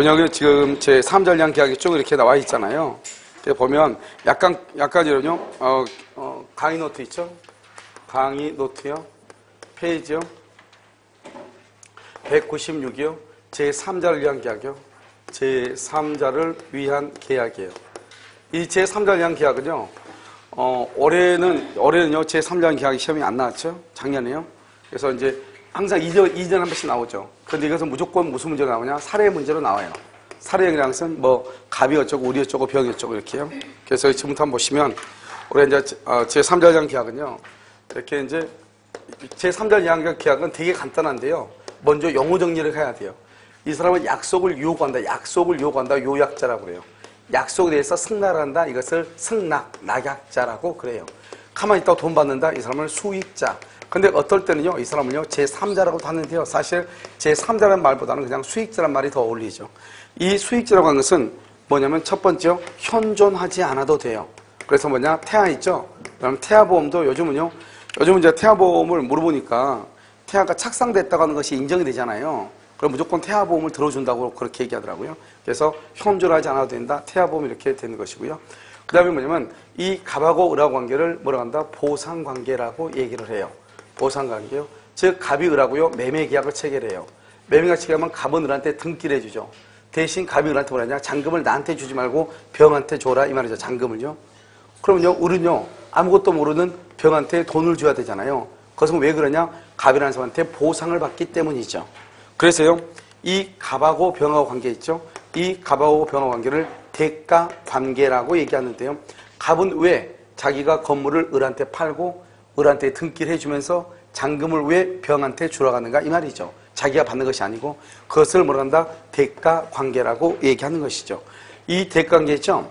여기 지금 제 3전량 계약이 쭉 이렇게 나와 있잖아요. 보면 약간 이런요, 강의 노트 있죠? 강의 노트요. 페이지요. 196이요. 제 3자를 위한 계약이요. 제 3자를 위한 계약이에요. 이 제 3자를 위한 계약은요, 올해는요, 제 3자를 계약이 시험이 안 나왔죠? 작년에요. 그래서 이제 항상 2년 한 번씩 나오죠. 그런데 이것은 무조건 무슨 문제로 나오냐? 사례 문제로 나와요. 사례형이라는 것은 뭐 갑이 어쩌고 우리 어쩌고 병이 어쩌고 이렇게요. 그래서 지금부터 한번 보시면 올해 이제 제 3자 계약은요. 이렇게 이제 제 3자 계약은 되게 간단한데요. 먼저 용어 정리를 해야 돼요. 이 사람은 약속을 요구한다. 약속을 요구한다. 요약자라고 그래요. 약속에 대해서 승낙한다. 이것을 승낙, 낙약자라고 그래요. 가만히 있다가 돈 받는다. 이 사람을 수익자. 근데 어떨 때는요, 이 사람은요, 제3자라고도 하는데요. 사실 제3자라는 말보다는 그냥 수익자라는 말이 더 어울리죠. 이 수익자라고 하는 것은 뭐냐면 첫 번째요, 현존하지 않아도 돼요. 그래서 뭐냐, 태아 있죠? 그럼 태아보험도 요즘은 이제 태아보험을 물어보니까 태아가 착상됐다고 하는 것이 인정이 되잖아요. 그럼 무조건 태아보험을 들어준다고 그렇게 얘기하더라고요. 그래서 현존하지 않아도 된다. 태아보험 이렇게 되는 것이고요. 그 다음에 뭐냐면 이 갑하고 을하고 관계를 뭐라고 한다? 보상관계라고 얘기를 해요. 보상관계요. 즉 갑이 을하고요. 매매계약을 체결해요. 매매계약 체결하면 갑은 을한테 등기를 해주죠. 대신 갑이 을한테 뭐라냐? 잔금을 나한테 주지 말고 병한테 줘라 이 말이죠. 잔금을요. 그러면요, 을은요, 아무것도 모르는 병한테 돈을 줘야 되잖아요. 그것은 왜 그러냐? 갑이라는 사람한테 보상을 받기 때문이죠. 그래서요, 이 갑하고 병하고 관계 있죠? 이 갑하고 병하고 관계를 대가 관계라고 얘기하는데요. 갑은 왜 자기가 건물을 을한테 팔고 을한테 등기를 해주면서 잔금을 왜 병한테 주러 가는가 이 말이죠. 자기가 받는 것이 아니고 그것을 뭐라 한다? 대가 관계라고 얘기하는 것이죠. 이 대가 관계 있죠?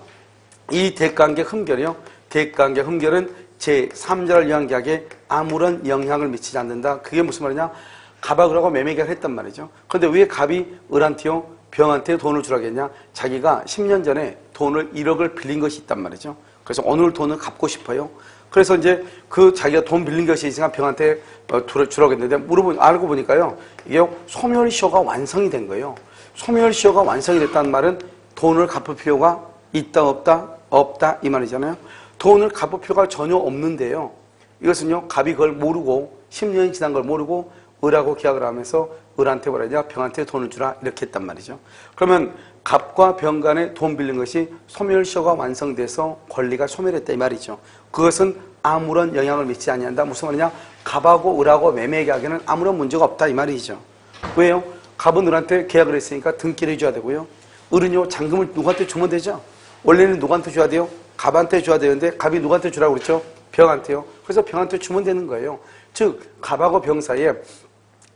이 대가 관계 흠결이요. 대가 관계 흠결은 제3자를 위한 계약에 아무런 영향을 미치지 않는다. 그게 무슨 말이냐? 갑하고 을하고 매매계약을 했단 말이죠. 그런데 왜 갑이 을한테요? 병한테 돈을 주라겠냐? 자기가 10년 전에 돈을 1억을 빌린 것이 있단 말이죠. 그래서 오늘 돈을 갚고 싶어요. 그래서 이제 그 자기가 돈 빌린 것이 있으니까 병한테 주라고 했는데 알고 보니까요. 이게 소멸시효가 완성이 된 거예요. 소멸시효가 완성이 됐다는 말은 돈을 갚을 필요가 있다 없다? 없다 이 말이잖아요. 돈을 갚을 필요가 전혀 없는데요. 이것은요. 갑이 그걸 모르고 10년이 지난 걸 모르고 을하고 계약을 하면서 을한테 뭐라 하냐? 병한테 돈을 주라 이렇게 했단 말이죠. 그러면 갑과 병 간에 돈 빌린 것이 소멸시효가 완성돼서 권리가 소멸했다 이 말이죠. 그것은 아무런 영향을 미치지 아니한다. 무슨 말이냐? 갑하고 을하고 매매계약에는 아무런 문제가 없다 이 말이죠. 왜요? 갑은 을한테 계약을 했으니까 등기를 해줘야 되고요. 을은요, 잔금을 누구한테 주면 되죠? 원래는 누구한테 줘야 돼요? 갑한테 줘야 되는데 갑이 누구한테 주라고 그랬죠? 병한테요. 그래서 병한테 주면 되는 거예요. 즉 갑하고 병 사이에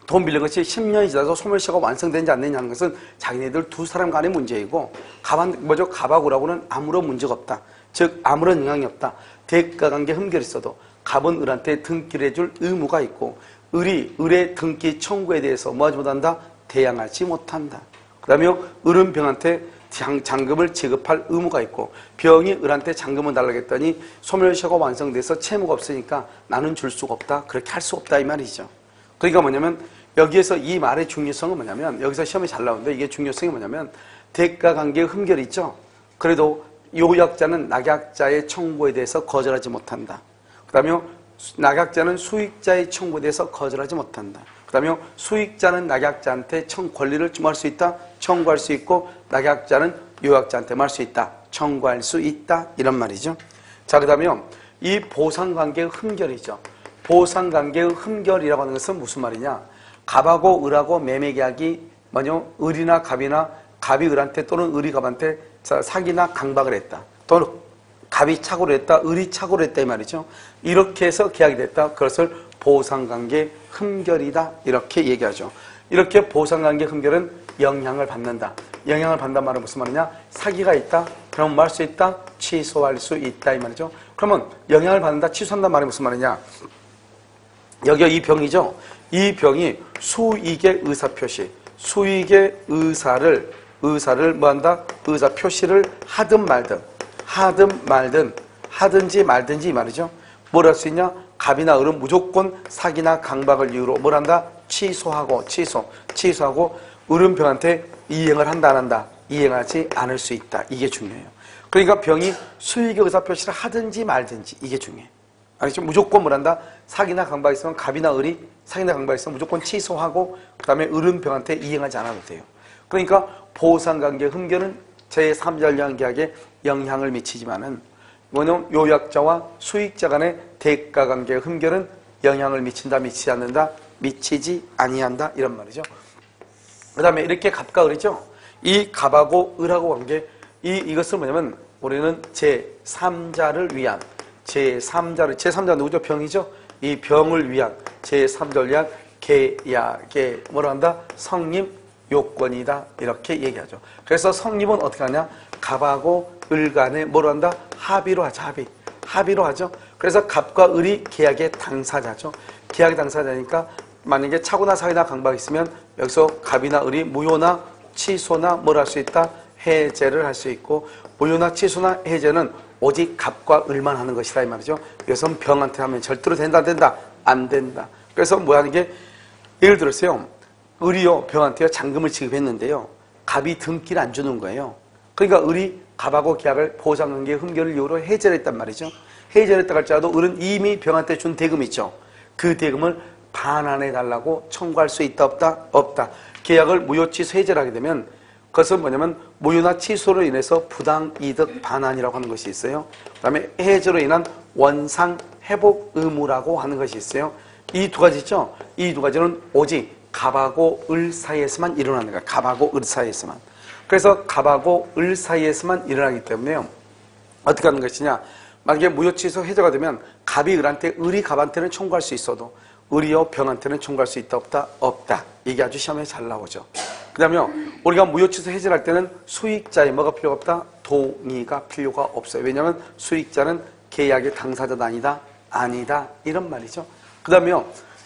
돈 빌린 것이 10년이 지나서 소멸시효가 완성되는지 안 되느냐는 것은 자기네들 두 사람 간의 문제이고 갑하고 을하고는 아무런 문제가 없다. 즉 아무런 영향이 없다. 대가관계 흠결이 있어도 갑은 을한테 등기를 해줄 의무가 있고 을이 을의 등기 청구에 대해서 뭐하지 못한다? 대항하지 못한다. 그 다음에 을은 병한테 잔금을 지급할 의무가 있고 병이 을한테 잔금을 달라고 했더니 소멸시효가 완성돼서 채무가 없으니까 나는 줄 수가 없다. 그렇게 할 수 없다 이 말이죠. 그러니까 뭐냐면 여기에서 이 말의 중요성은 뭐냐면 여기서 시험에 잘 나오는데 이게 중요성이 뭐냐면 대가관계의 흠결이 있죠. 그래도 요약자는 낙약자의 청구에 대해서 거절하지 못한다. 그 다음에 낙약자는 수익자의 청구에 대해서 거절하지 못한다. 그 다음에 수익자는 낙약자한테 권리를 할 수 있다. 청구할 수 있고 낙약자는 요약자한테 말 수 있다. 청구할 수 있다. 이런 말이죠. 자, 그 다음에 이 보상관계의 흠결이죠. 보상관계의 흠결이라고 하는 것은 무슨 말이냐? 갑하고 을하고 매매계약이 뭐냐? 을이나 갑이나 갑이 을한테 또는 을이 갑한테 사기나 강박을 했다. 또는 갑이 착오를 했다. 을이 착오를 했다 이 말이죠. 이렇게 해서 계약이 됐다. 그것을 보상관계 흠결이다. 이렇게 얘기하죠. 이렇게 보상관계 흠결은 영향을 받는다. 영향을 받는다는 말은 무슨 말이냐? 사기가 있다. 그럼 뭐 할 수 있다? 취소할 수 있다 이 말이죠. 그러면 영향을 받는다. 취소한다는 말이 무슨 말이냐? 여기가 이 병이죠. 이 병이 수익의 의사표시, 수익의 의사를 뭐한다? 의사 표시를 하든 말든지 이 말이죠. 뭘 할 수 있냐? 갑이나 을은 무조건 사기나 강박을 이유로 뭘 한다? 취소하고 을은 병한테 이행을 한다 안 한다? 이행하지 않을 수 있다. 이게 중요해요. 그러니까 병이 수익의 의사표시를 하든지 말든지 이게 중요해. 알겠죠? 무조건 뭘 한다? 사기나 강박이 있으면 갑이나 을이 사기나 강박이 있으면 무조건 취소하고 그 다음에 을은 병한테 이행하지 않아도 돼요. 그러니까 보상관계 흠결은 제3자 계약에 영향을 미치지만은 뭐냐면 요약자와 수익자 간의 대가관계 흠결은 영향을 미친다 미치지 않는다 미치지 아니한다 이런 말이죠. 그 다음에 이렇게 갑과 을이죠. 이 갑하고 을하고 관계 이것을 뭐냐면 우리는 제3자를 위한 제3자 누구죠? 병이죠. 이 병을 위한 제3자를 위한 계약의 뭐라 한다? 성립 요건이다 이렇게 얘기하죠. 그래서 성립은 어떻게 하냐? 갑하고 을 간에 뭐로 한다? 합의로 하죠. 합의로 하죠. 그래서 갑과 을이 계약의 당사자죠. 계약의 당사자니까 만약에 차고나 사기나 강박이 있으면 여기서 갑이나 을이 무효나 취소나 뭘 할 수 있다? 해제를 할 수 있고 무효나 취소나 해제는 오직 갑과 을만 하는 것이다 이 말이죠. 이것은 병한테 하면 절대로 된다 안 된다? 안 된다. 그래서 뭐 하는 게 예를 들었어요. 을이요 병한테요 잔금을 지급했는데요. 갑이 등기를 안 주는 거예요. 그러니까 을이 갑하고 계약을 보상관계 흠결을 이유로 해제를 했단 말이죠. 해제를 했다 할지라도 을은 이미 병한테 준 대금 있죠. 그 대금을 반환해달라고 청구할 수 있다 없다? 없다. 계약을 무효 취소 해제를 하게 되면 그것은 뭐냐면 무효나 취소로 인해서 부당이득 반환이라고 하는 것이 있어요. 그 다음에 해제로 인한 원상 회복 의무라고 하는 것이 있어요. 이 두 가지 있죠. 이 두 가지는 오직 갑하고 을 사이에서만 일어나는 거야. 갑하고 을 사이에서만. 그래서 갑하고 을 사이에서만 일어나기 때문에요. 어떻게 하는 것이냐. 만약에 무효 취소 해제가 되면 갑이 을한테 을이 갑한테는 청구할 수 있어도 을이요 병한테는 청구할 수 있다 없다? 없다. 이게 아주 시험에 잘 나오죠. 그 다음에 우리가 무효 취소 해제를 할 때는 수익자의 뭐가 필요가 없다? 동의가 필요가 없어요. 왜냐하면 수익자는 계약의 당사자도 아니다? 아니다. 이런 말이죠. 그 다음에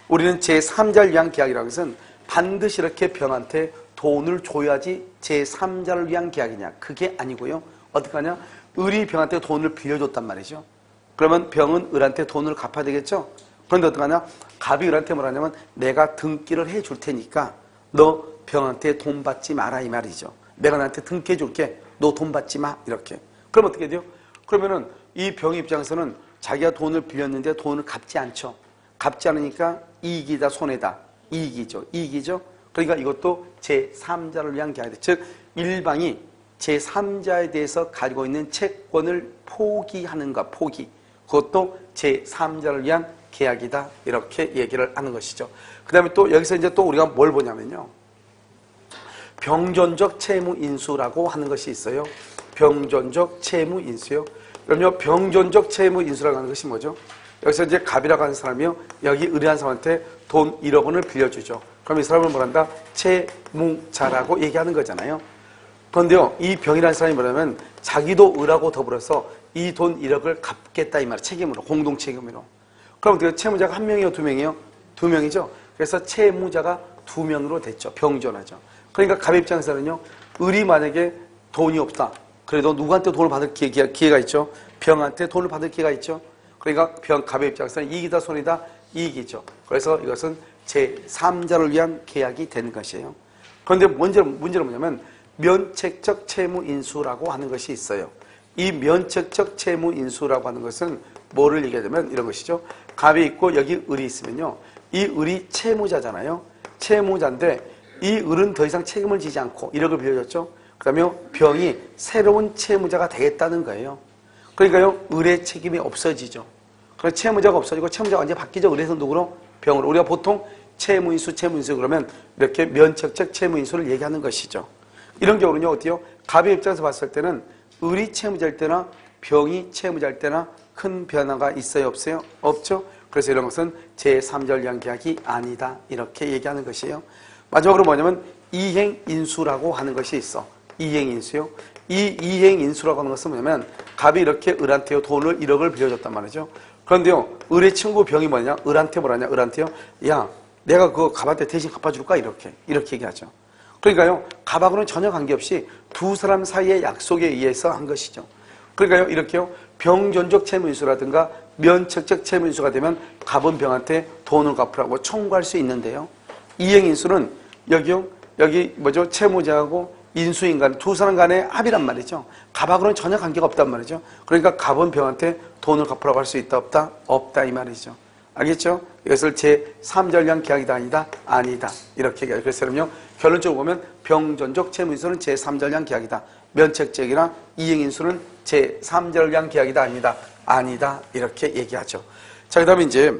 우리는 제3자를 위한 계약이라고 해서는 반드시 이렇게 병한테 돈을 줘야지 제3자를 위한 계약이냐. 그게 아니고요. 어떻게 하냐? 을이 병한테 돈을 빌려줬단 말이죠. 그러면 병은 을한테 돈을 갚아야 되겠죠? 그런데 어떻게 하냐? 갑이 을한테 뭐라냐면 내가 등기를 해줄 테니까 너 병한테 돈 받지 마라 이 말이죠. 내가 나한테 등기해 줄게. 너 돈 받지 마. 이렇게. 그럼 어떻게 돼요? 그러면은 이 병 입장에서는 자기가 돈을 빌렸는데 돈을 갚지 않죠. 갚지 않으니까 이익이다 손해다. 이익이죠. 이익이죠. 그러니까 이것도 제3자를 위한 계약이다. 즉 일방이 제3자에 대해서 가지고 있는 채권을 포기하는 것. 포기. 그것도 제3자를 위한 계약이다. 이렇게 얘기를 하는 것이죠. 그 다음에 또 여기서 이제 또 우리가 뭘 보냐면요. 병존적 채무인수라고 하는 것이 있어요. 병존적 채무인수요. 그럼요, 병존적 채무인수라고 하는 것이 뭐죠? 여기서 이제 갑이라고 하는 사람이요. 여기 의뢰한 사람한테 돈 1억 원을 빌려주죠. 그럼 이 사람을 뭐란다? 채무자라고 얘기하는 거잖아요. 그런데요, 이 병이라는 사람이 뭐냐면 자기도 을하고 더불어서 이 돈 1억을 갚겠다 이 말, 책임으로, 공동 책임으로. 그럼 어떻게 채무자가 한 명이요, 두 명이요? 두 명이죠. 그래서 채무자가 두 명으로 됐죠. 병존하죠. 그러니까 갑 입장에서는요, 을이 만약에 돈이 없다. 그래도 누구한테 돈을 받을 기회가 있죠. 병한테 돈을 받을 기회가 있죠. 그러니까 갑의 입장에서는 이익이다 손이다? 이익이죠. 그래서 이것은 제3자를 위한 계약이 되는 것이에요. 그런데 문제는 뭐냐면 면책적 채무인수라고 하는 것이 있어요. 이 면책적 채무인수라고 하는 것은 뭐를 얘기하냐면 이런 것이죠. 갑이 있고 여기 을이 있으면요. 이 을이 채무자잖아요. 채무자인데 이 을은 더 이상 책임을 지지 않고 1억을 빌려줬죠. 그 다음에 병이 새로운 채무자가 되겠다는 거예요. 그러니까요, 을의 책임이 없어지죠. 그래서 채무자가 없어지고 채무자가 언제 바뀌죠? 을에서 누구로? 병으로. 우리가 보통 채무인수 그러면 이렇게 면책적 채무인수를 얘기하는 것이죠. 이런 경우는요, 어때요? 갑의 입장에서 봤을 때는 을이 채무자일 때나 병이 채무자일 때나 큰 변화가 있어요? 없어요? 없죠? 그래서 이런 것은 제3자를 위한 계약이 아니다. 이렇게 얘기하는 것이에요. 마지막으로 뭐냐면 이행인수라고 하는 것이 있어. 이행인수요. 이 이행인수라고 하는 것은 뭐냐면 갑이 이렇게 을한테요 돈을 1억을 빌려줬단 말이죠. 그런데요, 을의 친구 병이 뭐냐? 을한테 뭐라냐? 을한테요. 야, 내가 그거 갑한테 대신 갚아줄까? 이렇게 얘기하죠. 그러니까요, 갑하고는 전혀 관계없이 두 사람 사이의 약속에 의해서 한 것이죠. 그러니까요, 이렇게요, 병존적 채무인수라든가 면책적 채무인수가 되면 갑은 병한테 돈을 갚으라고 청구할 수 있는데요. 이행인수는 여기요, 여기 뭐죠? 채무자하고 인수인간 두 사람 간의 합의란 말이죠. 갑하고는 전혀 관계가 없단 말이죠. 그러니까 갑은 병한테 돈을 갚으라고 할 수 있다 없다? 없다 이 말이죠. 알겠죠? 이것을 제3전량 계약이다 아니다? 아니다. 이렇게 얘기해요. 그래서 여러분요, 결론적으로 보면 병전적 채무인수는 제3전량 계약이다. 면책적이나 이행인수는 제3전량 계약이다 아니다? 아니다. 이렇게 얘기하죠. 자, 그 다음에 이제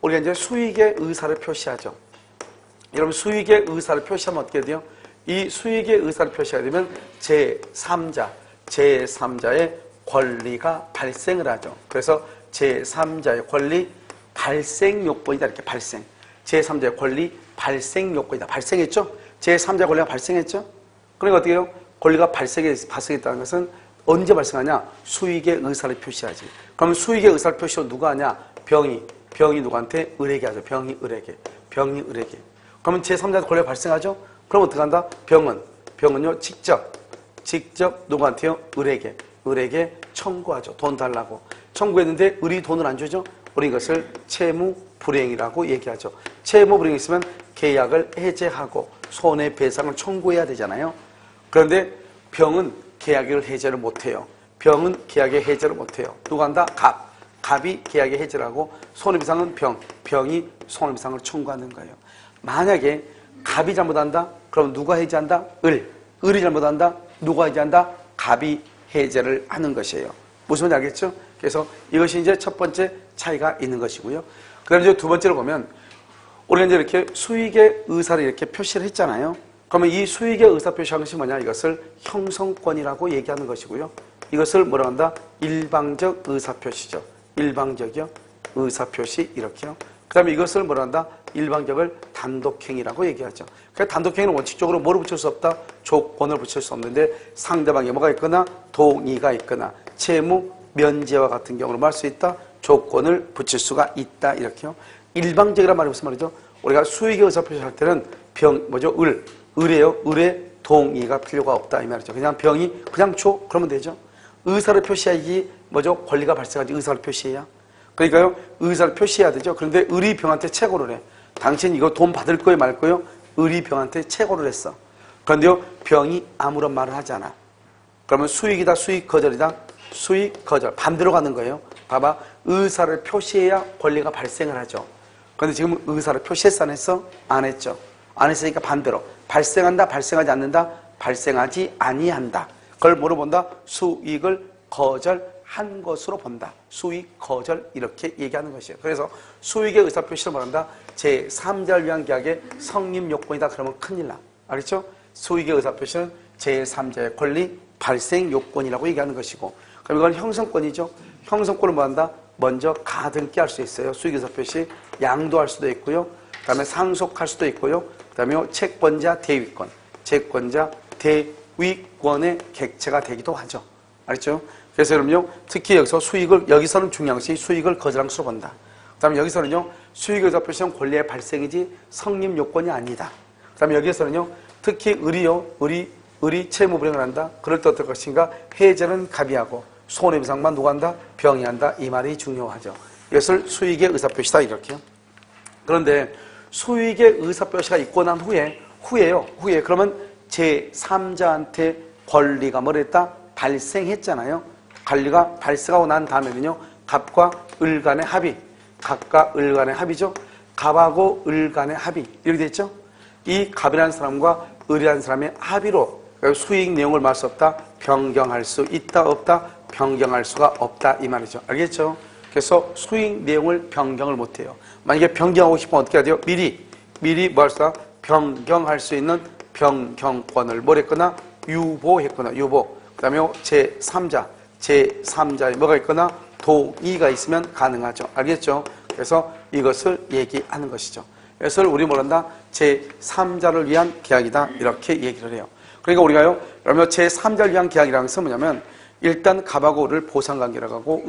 우리가 이제 수익의 의사를 표시하죠. 여러분, 수익의 의사를 표시하면 어떻게 돼요? 이 수익의 의사를 표시하게 되면 제3자의 권리가 발생을 하죠. 그래서 제3자의 권리 발생 요건이다. 이렇게 발생. 제3자의 권리 발생 요건이다. 발생했죠? 제3자의 권리가 발생했죠? 그러니까 어떻게 해요? 권리가 발생했다는 것은 언제 발생하냐? 수익의 의사를 표시하지. 그러면 수익의 의사를 표시로 누가 하냐? 병이 누구한테? 을에게 하죠. 병이 을에게. 그러면 제3자의 권리가 발생하죠? 그럼 어떻게 한다? 병은요, 직접 누구한테요? 을에게 청구하죠. 돈 달라고. 청구했는데 을이 돈을 안 주죠? 우리 이것을 채무불이행이라고 얘기하죠. 채무불이행이 있으면 계약을 해제하고 손해배상을 청구해야 되잖아요. 그런데 병은 계약을 해제를 못해요. 누가 한다? 갑이 계약의 해제를 하고 손해배상은 병이 손해배상을 청구하는 거예요. 만약에 갑이 잘못한다? 그럼 누가 해제한다? 을이 잘못한다? 누가 해제한다? 갑이 해제를 하는 것이에요. 무슨 말인지 알겠죠? 그래서 이것이 이제 첫 번째 차이가 있는 것이고요. 그 다음에 이제 두 번째로 보면 우리가 이제 이렇게 수익의 의사를 이렇게 표시를 했잖아요. 그러면 이 수익의 의사 표시한 것이 뭐냐? 이것을 형성권이라고 얘기하는 것이고요. 이것을 뭐라고 한다? 일방적 의사 표시죠. 일방적이요. 의사 표시 이렇게요. 그 다음에 이것을 뭐라 한다? 일방적을 단독행위라고 얘기하죠. 그러니까 단독행위는 원칙적으로 뭐를 붙일 수 없다? 조건을 붙일 수 없는데 상대방에 뭐가 있거나 동의가 있거나 채무 면제와 같은 경우로 말 수 있다? 조건을 붙일 수가 있다. 이렇게요. 일방적이란 말이 무슨 말이죠? 우리가 수익의 의사 표시할 때는 을의 동의가 필요가 없다. 이 말이죠. 그냥 병이 그냥 줘? 그러면 되죠. 의사를 표시해야지 권리가 발생하지 의사를 표시해야. 그러니까요, 의사를 표시해야 되죠. 그런데 을이 병한테 채고를 해. 당신 이거 돈 받을 거예요, 말 거예요? 을이 병한테 채고를 했어. 그런데요, 병이 아무런 말을 하지 않아. 그러면 수익이다, 수익 거절이다? 수익 거절. 반대로 가는 거예요. 봐봐. 의사를 표시해야 권리가 발생을 하죠. 그런데 지금 의사를 표시했어, 안 했어? 안 했죠. 안 했으니까 반대로. 발생한다, 발생하지 않는다? 발생하지 아니한다. 그걸 뭐로 본다? 수익을 거절한 것으로 본다. 수익 거절 이렇게 얘기하는 것이에요. 그래서 수익의 의사표시를 말한다. 제3자를 위한 계약의 성립 요건이다. 그러면 큰일 나. 알겠죠? 수익의 의사표시는 제3자의 권리 발생 요건이라고 얘기하는 것이고, 그럼 이건 형성권이죠. 형성권을 뭐한다? 먼저 가등기 할 수 있어요. 수익의 의사표시 양도할 수도 있고요. 그 다음에 상속할 수도 있고요. 그 다음에 채권자 대위권, 채권자 대위권의 객체가 되기도 하죠. 알겠죠? 그래서 여러분요, 특히 여기서는 중요한 것이 수익을 거절한 것으로 본다. 그 다음에 여기서는요, 수익의 의사표시는 권리의 발생이지 성립 요건이 아니다. 그 다음에 여기에서는요, 특히 을이 채무불이행을 한다. 그럴 때 어떨 것인가? 해제는 갑이 하고 손해배상만 누가 한다? 병이 한다. 이 말이 중요하죠. 이것을 수익의 의사표시다. 이렇게요. 그런데 수익의 의사표시가 있고 난 후에요. 그러면 제3자한테 권리가 뭐랬다? 발생했잖아요. 권리가 발생하고 난 다음에는요, 갑과 을 간의 합의죠. 갑하고 을 간의 합의 이렇게 됐죠. 이 갑이라는 사람과 을이라는 사람의 합의로 수익 내용을 말할 수 없다. 변경할 수 있다 없다. 변경할 수가 없다 이 말이죠. 알겠죠? 그래서 수익 내용을 변경을 못해요. 만약에 변경하고 싶으면 어떻게 해야 돼요? 미리 뭐 할 수 있다? 변경할 수 있는 변경권을 뭘 했거나 유보했거나 그 다음에 제3자에 뭐가 있거나 동의가 있으면 가능하죠. 알겠죠? 그래서 이것을 얘기하는 것이죠. 그래서 우리 뭐란다? 제3자를 위한 계약이다. 이렇게 얘기를 해요. 그러니까 우리가요, 그러면 제3자를 위한 계약이라는 것은 뭐냐면, 일단 갑하고 을을 보상관계라고 하고,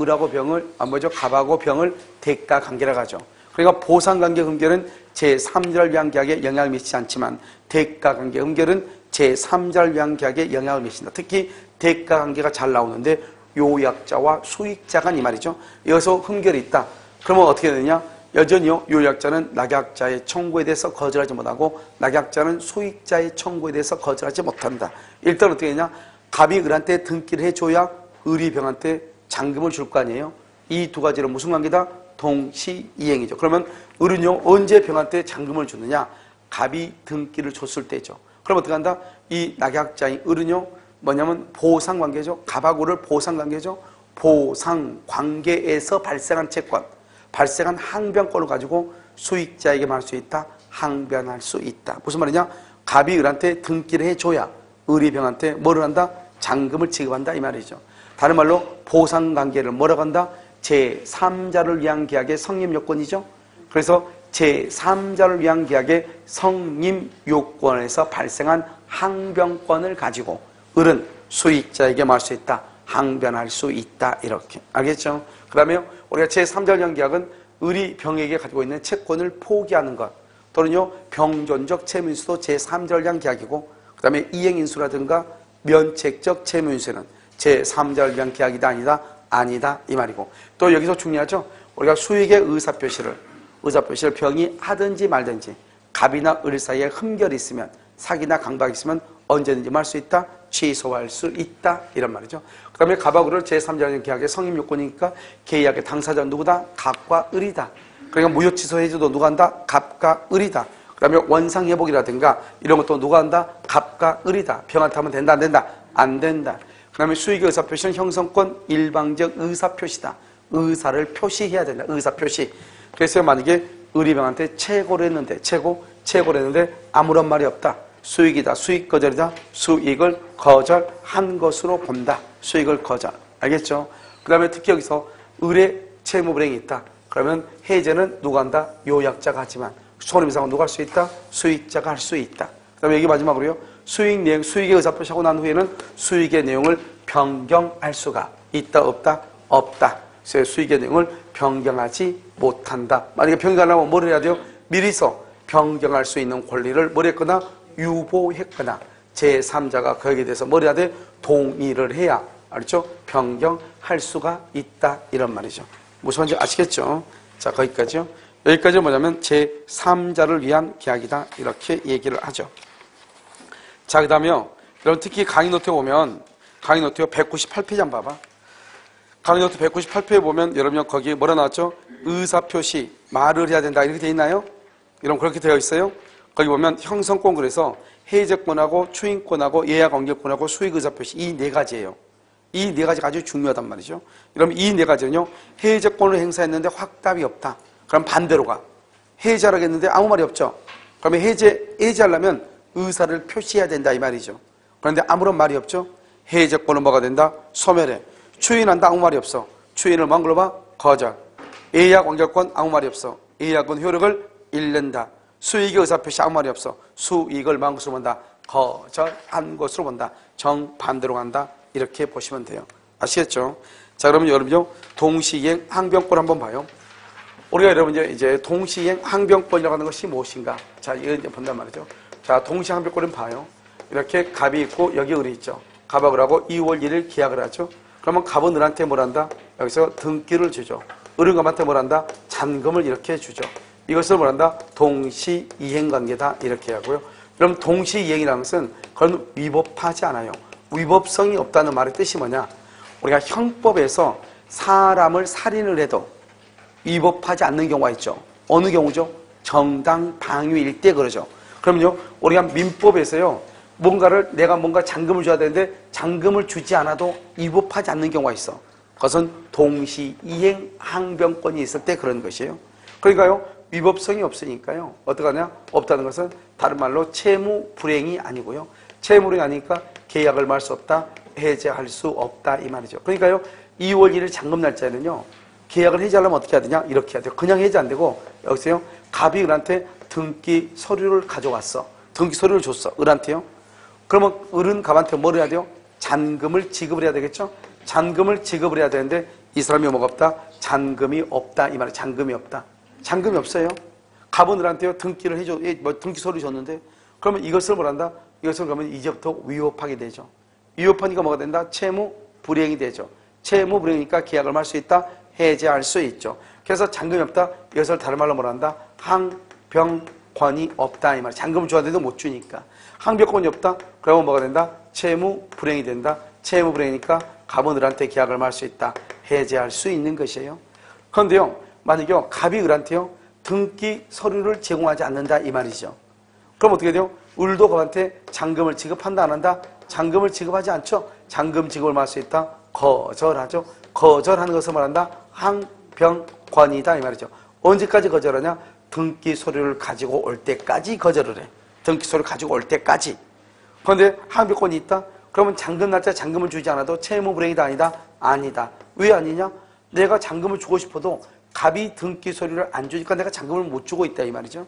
갑하고 병을 대가관계라고 하죠. 그러니까 보상관계 흠결은 제3자를 위한 계약에 영향을 미치지 않지만, 대가관계 흠결은 제3자를 위한 계약에 영향을 미친다. 특히 대가관계가 잘 나오는데, 요약자와 수익자 간 이 말이죠. 여기서 흠결이 있다. 그러면 어떻게 되느냐? 여전히요, 요약자는 낙약자의 청구에 대해서 거절하지 못하고 낙약자는 소익자의 청구에 대해서 거절하지 못한다. 일단 어떻게 했냐? 갑이 을한테 등기를 해줘야 을이 병한테 잔금을 줄 거 아니에요? 이 두 가지는 무슨 관계다? 동시이행이죠. 그러면 을은요, 언제 병한테 잔금을 주느냐? 갑이 등기를 줬을 때죠. 그럼 어떻게 한다? 이 낙약자인 을은요, 뭐냐면 보상관계죠. 갑하고 을을 보상관계죠. 보상관계에서 발생한 채권, 발생한 항변권을 가지고 수익자에게 말할 수 있다. 항변할 수 있다. 무슨 말이냐? 갑이 을한테 등기를 해줘야 을이 병한테 뭐를 한다? 잔금을 지급한다 이 말이죠. 다른 말로 보상관계를 뭐라고 한다? 제3자를 위한 계약의 성립요건이죠. 그래서 제3자를 위한 계약의 성립요건에서 발생한 항변권을 가지고 을은 수익자에게 말할 수 있다. 항변할 수 있다. 이렇게. 알겠죠? 그 다음에 우리가 제3자를 위한 계약은 을이 병에게 가지고 있는 채권을 포기하는 것 또는요 병존적 채무인수도 제3자를 위한 계약이고 그 다음에 이행인수라든가 면책적 채무인수는 제3자를 위한 계약이다 아니다? 아니다 이 말이고 또 여기서 중요하죠. 우리가 수익의 의사표시를 병이 하든지 말든지 갑이나 을 사이에 흠결이 있으면 사기나 강박이 있으면 언제든지 말 수 있다? 취소할 수 있다 이런 말이죠. 그 다음에 갑하고 을을 제3자의 계약의 성립요건이니까 계약의 당사자는 누구다? 갑과 을이다. 그러니까 무효 취소 해지도 누가 한다? 갑과 을이다. 그 다음에 원상회복이라든가 이런 것도 누가 한다? 갑과 을이다. 병한테 하면 된다 안 된다? 안 된다. 그 다음에 수익의 의사표시는 형성권 일방적 의사표시다. 의사를 표시해야 된다. 의사표시. 그래서 만약에 을이 병한테 채고를 했는데 채고를 했는데 아무런 말이 없다. 수익이다. 수익 거절이다. 수익을 거절한 것으로 본다. 수익을 거절. 알겠죠? 그 다음에 특히 여기서 을의 채무불행이 있다. 그러면 해제는 누가 한다? 요약자가 하지만 손해배상은 누가 할 수 있다? 수익자가 할 수 있다. 그 다음에 여기 마지막으로요. 수익 내용, 수익의 의사표시하고 난 후에는 수익의 내용을 변경할 수가 있다 없다? 없다. 그래서 수익의 내용을 변경하지 못한다. 만약에 변경하려면 뭘 해야 돼요? 미리서 변경할 수 있는 권리를 뭘 했거나 유보했거나 제3자가 거기에 대해서 뭘 해야 돼? 동의를 해야 알죠? 변경할 수가 있다 이런 말이죠. 무슨 말인지 아시겠죠? 자 거기까지요. 여기까지 뭐냐면 제3자를 위한 계약이다 이렇게 얘기를 하죠. 자 그 다음에요. 여러분 특히 강의 노트에 보면 강의 노트 198페이지 한번 봐봐. 강의 노트 198페이지에 보면 여러분 거기에 뭐라 나왔죠? 의사표시 말을 해야 된다 이렇게 돼 있나요? 여러분 그렇게 되어 있어요? 거기 보면 형성권 그래서 해제권하고 추인권하고 예약관계권하고 수익의사표시 이 네 가지예요. 이 네 가지가 아주 중요하단 말이죠. 그럼 이 네 가지는요. 해제권을 행사했는데 확답이 없다. 그럼 반대로 가. 해제하라고 했는데 아무 말이 없죠. 그러면 해제하려면 의사를 표시해야 된다 이 말이죠. 그런데 아무런 말이 없죠. 해제권은 뭐가 된다? 소멸해. 추인한다 아무 말이 없어. 추인을 뭔 걸로 봐? 거절. 예약관계권 아무 말이 없어. 예약은 효력을 잃는다. 수익의 의사표시 아무 말이 없어. 수익을 뭔 것으로 본다? 거절한 것으로 본다. 정반대로 간다. 이렇게 보시면 돼요. 아시겠죠? 자, 그러면 여러분요, 동시이행 항변권 한번 봐요. 우리가 여러분 이제 동시이행 항변권이라고 하는 것이 무엇인가? 자, 이거 이제 본단 말이죠. 자, 동시 항변권은 봐요. 이렇게 갑이 있고 여기 을이 있죠. 갑하고 을하고 2월 1일 계약을 하죠. 그러면 갑은 을한테 뭘 한다? 여기서 등기를 주죠. 을은 갑한테 뭘 한다? 잔금을 이렇게 주죠. 이것을 뭘 한다? 동시이행 관계다. 이렇게 하고요. 그럼 동시이행이라는 것은 그건 위법하지 않아요. 위법성이 없다는 말의 뜻이 뭐냐? 우리가 형법에서 사람을 살인을 해도 위법하지 않는 경우가 있죠. 어느 경우죠? 정당방위일 때 그러죠. 그럼요, 우리가 민법에서요, 내가 뭔가 잔금을 줘야 되는데 잔금을 주지 않아도 위법하지 않는 경우가 있어. 그것은 동시이행 항변권이 있을 때 그런 것이에요. 그러니까요, 위법성이 없으니까요, 어떡하냐? 없다는 것은 다른 말로 채무 불행이 아니고요. 채무 불행이 아니니까 계약을 말 수 없다, 해제할 수 없다 이 말이죠. 그러니까요, 2월 1일 잔금 날짜에는요, 계약을 해제하려면 어떻게 해야 되냐? 이렇게 해야 돼요. 그냥 해제 안 되고 여기서요, 갑이 을한테 등기 서류를 가져왔어. 등기 서류를 줬어. 을한테요. 그러면 을은 갑한테 뭘 해야 돼요? 잔금을 지급을 해야 되겠죠? 잔금을 지급을 해야 되는데 이 사람이 뭐가 없다? 잔금이 없다 이 말이에요. 잔금이 없다. 잔금이 없어요. 갑은 을한테요, 등기를 해줘, 등기 서류 줬는데 그러면 이것을 뭐란다? 이것을 그러면 이제부터 위법하게 되죠. 위법하니까 뭐가 된다? 채무 불이행이 되죠. 채무 불이행이니까 계약을 할 수 있다? 해제할 수 있죠. 그래서 잔금이 없다. 이것을 다른 말로 뭐라 한다? 항변권이 없다. 이 말. 잔금을 줘야 돼도 못 주니까. 항변권이 없다. 그러면 뭐가 된다? 채무 불행이 된다. 채무 불행이니까 갑은 을한테 계약을 말 수 있다. 해제할 수 있는 것이에요. 그런데요, 만약에 갑이 을한테요, 등기 서류를 제공하지 않는다. 이 말이죠. 그럼 어떻게 돼요? 을도 갑한테 잔금을 지급한다, 안 한다? 잔금을 지급하지 않죠? 잔금 지급을 말 수 있다. 거절하죠. 거절하는 것을 말한다. 항변권이다. 이 말이죠. 언제까지 거절하냐? 등기 서류를 가지고 올 때까지 거절을 해. 등기 서류를 가지고 올 때까지. 그런데 항변권이 있다? 그러면 잔금 날짜 잔금을 주지 않아도 채무 불행이다, 아니다? 아니다. 왜 아니냐? 내가 잔금을 주고 싶어도 갑이 등기 서류를 안 주니까 내가 잔금을 못 주고 있다, 이 말이죠.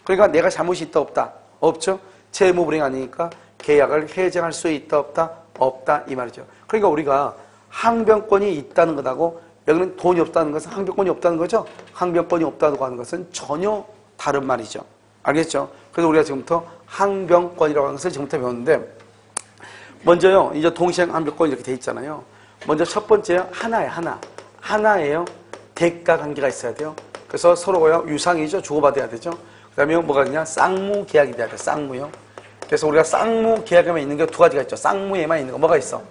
그러니까 내가 잘못이 있다, 없다? 없죠. 채무 불행 아니니까 계약을 해제할 수 있다, 없다? 없다, 이 말이죠. 그러니까 우리가 항변권이 있다는 것하고 여기는 돈이 없다는 것은 항변권이 없다는 거죠. 항변권이 없다고 하는 것은 전혀 다른 말이죠. 알겠죠? 그래서 우리가 지금부터 항변권이라고 하는 것을 지금부터 배웠는데, 먼저요, 이제 동시행 항변권 이렇게 돼 있잖아요. 먼저 첫 번째요, 하나. 하나예요. 대가 관계가 있어야 돼요. 그래서 서로가요, 유상이죠. 주고받아야 되죠. 그 다음에 뭐가 있냐? 쌍무 계약이 돼야 돼요. 쌍무요. 그래서 우리가 쌍무 계약에만 있는 게 두 가지가 있죠. 쌍무에만 있는 거 뭐가 있어?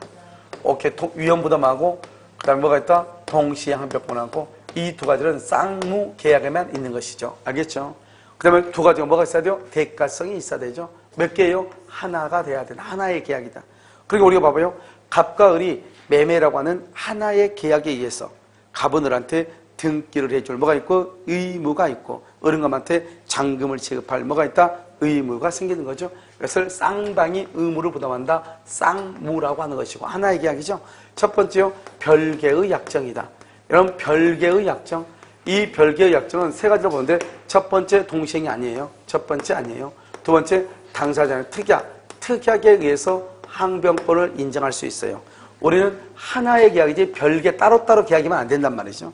오케이, 위험부담하고, 그 다음에 뭐가 있다? 동시에 항변권하고, 이 두 가지는 쌍무 계약에만 있는 것이죠. 알겠죠? 그 다음에 두 가지가 뭐가 있어야 돼요? 대가성이 있어야 되죠. 몇 개예요? 하나가 돼야 되는 하나의 계약이다. 그리고 우리가 봐봐요. 갑과 을이 매매라고 하는 하나의 계약에 의해서 갑은 을한테 등기를 해줄 뭐가 있고 의무가 있고, 을은 갑한테 잔금을 지급할 뭐가 있다? 의무가 생기는 거죠. 그것을 쌍방이 의무를 부담한다. 쌍무라고 하는 것이고, 하나의 계약이죠. 첫 번째요, 별개의 약정이다. 여러분, 별개의 약정. 이 별개의 약정은 세 가지로 보는데, 첫 번째 동시행이 아니에요. 첫 번째 아니에요. 두 번째 당사자의 특약에 의해서 항변권을 인정할 수 있어요. 우리는 하나의 계약이지 별개 따로따로 계약이면 안 된단 말이죠.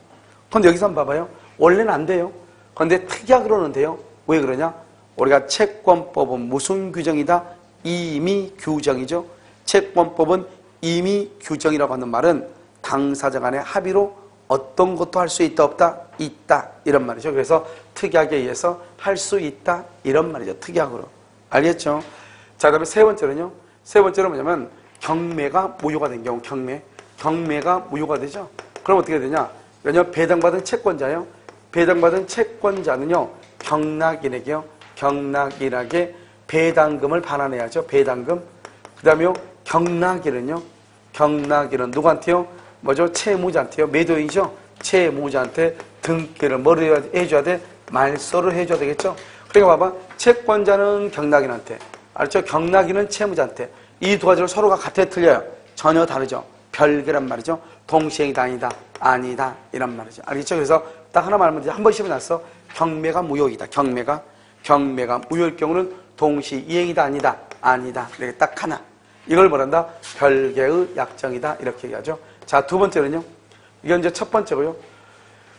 그런데 여기서 한번 봐봐요. 원래는 안 돼요. 그런데 특약으로는 돼요. 왜 그러냐? 우리가 채권법은 무슨 규정이다? 임의 규정이죠. 채권법은 임의 규정이라고 하는 말은 당사자 간의 합의로 어떤 것도 할 수 있다, 없다? 있다. 이런 말이죠. 그래서 특약에 의해서 할 수 있다. 이런 말이죠. 특약으로. 알겠죠? 자, 그 다음에 세 번째는요. 세 번째는 뭐냐면 경매가 무효가 된 경우, 경매가 무효가 되죠. 그럼 어떻게 되냐? 왜냐면 배당받은 채권자요. 배당받은 채권자는요, 경락인에게 배당금을 반환해야죠. 배당금. 그 다음에요, 경락인은 누구한테요? 뭐죠? 채무자한테요. 매도인이죠. 채무자한테 등기를 뭐를 해줘야 돼? 말소를 해줘야 되겠죠. 그러니까 봐봐. 채권자는 경락인한테, 알죠? 경락인은 채무자한테. 이 두 가지를 서로가 같아, 틀려요? 전혀 다르죠. 별개란 말이죠. 동시행이다, 아니다 이란 말이죠. 알겠죠? 그래서 딱 하나 말하면 한 번씩 해놨어. 경매가 무효이다. 경매가 무효일 경우는 동시이행이다, 아니다 이렇게 딱 하나. 이걸 뭐란다? 별개의 약정이다, 이렇게 얘기하죠. 자, 두 번째는요. 이건 이제 첫 번째고요.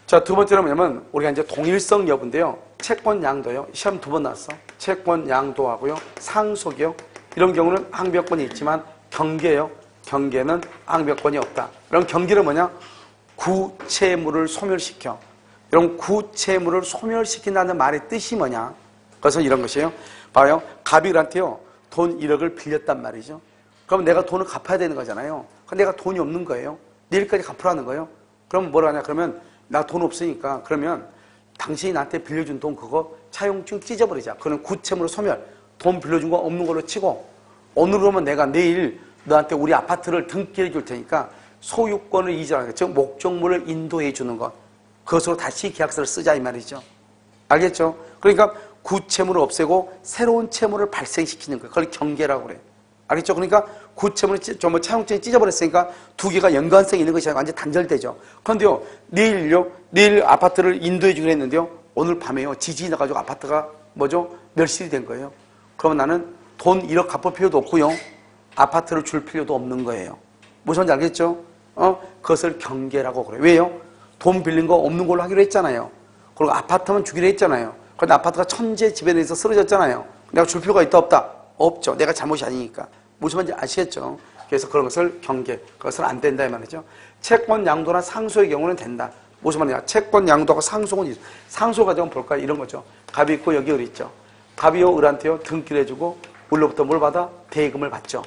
자, 두 번째는 뭐냐면 우리가 이제 동일성 여부인데요. 채권 양도요. 시험 두 번 나왔어. 채권 양도하고요, 상속이요. 이런 경우는 항변권이 있지만 경계요. 경계는 항변권이 없다. 그럼 경계는 뭐냐? 구채무를 소멸시켜. 이런 구채무를 소멸시킨다는 말의 뜻이 뭐냐? 그래서 이런 것이에요. 봐요. 갑이 을한테요, 돈 1억을 빌렸단 말이죠. 그럼 내가 돈을 갚아야 되는 거잖아요. 근데 내가 돈이 없는 거예요. 내일까지 갚으라는 거예요. 그럼 뭐라 하냐? 그러면 나 돈 없으니까 그러면 당신이 나한테 빌려준 돈 그거 차용증 찢어버리자. 그건 구채무로 소멸. 돈 빌려준 거 없는 걸로 치고, 오늘 그러면 내가 내일 너한테 우리 아파트를 등기해 줄 테니까 소유권을 이전하는 것, 즉 목적물을 인도해 주는 것, 그것으로 다시 계약서를 쓰자 이 말이죠. 알겠죠? 그러니까 구채무를 없애고 새로운 채무를 발생시키는 거예요. 그걸 경계라고 그래요. 알겠죠? 그러니까 구채무를 전부 차용증이 찢어버렸으니까 두 개가 연관성이 있는 것이 아니라 완전 단절되죠. 그런데요, 내일 아파트를 인도해 주기로 했는데요, 오늘 밤에요, 지진이 나가지고 아파트가 뭐죠? 멸실이 된 거예요. 그러면 나는 돈 1억 갚을 필요도 없고요, 아파트를 줄 필요도 없는 거예요. 무슨 말인지 알겠죠? 그것을 경계라고 그래요. 왜요? 돈 빌린 거 없는 걸로 하기로 했잖아요. 그리고 아파트만 주기로 했잖아요. 그런데 아파트가 천재지변에서 쓰러졌잖아요. 내가 줄 필요가 있다, 없다? 없죠. 내가 잘못이 아니니까. 무슨 말인지 아시겠죠? 그래서 그런 것을 경계, 그것은 안 된다 이 말이죠. 채권 양도나 상소의 경우는 된다. 무슨 말이냐? 채권 양도하고 상속은 상속 과정은 볼까요? 이런 거죠. 갑이 있고 여기 을 있죠. 갑이요 을한테요 등기를 해주고 을로부터 뭘 받아? 대금을 받죠.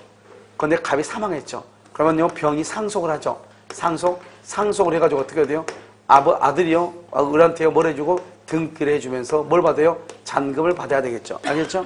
그런데 갑이 사망했죠. 그러면요 병이 상속을 하죠. 상속을 해가지고 어떻게 돼요? 아들이요 을한테요 뭘 해주고 등기를 해주면서 뭘 받아요? 잔금을 받아야 되겠죠. 알겠죠?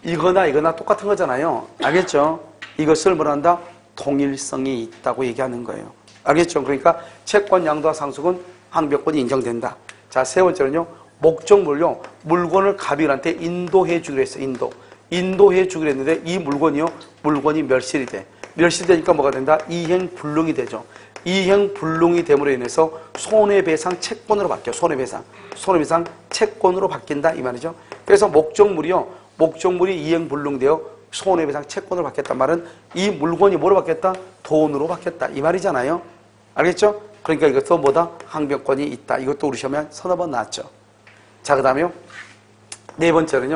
이거나 똑같은 거잖아요. 알겠죠? 이것을 뭐라 한다? 동일성이 있다고 얘기하는 거예요. 알겠죠? 그러니까 채권 양도와 상속은 항변권이 인정된다. 자, 세 번째는요. 목적물요. 물건을 갑이한테 인도해 주기로 했어요. 인도해 주기로 했는데 이 물건이 멸실이 돼. 멸실되니까 뭐가 된다? 이행불능이 되죠. 이행불능이 됨으로 인해서 손해배상 채권으로 바뀌어. 손해배상 채권으로 바뀐다 이 말이죠. 그래서 목적물이 이행불능되어 손해배상 채권으로 바뀌었단 말은 이 물건이 뭐로 바뀌었다? 돈으로 바뀌었다 이 말이잖아요. 알겠죠? 그러니까 이것도 뭐다? 항변권이 있다. 이것도 우리 시험에 서너 번 나왔죠. 자, 그 다음에요. 네 번째로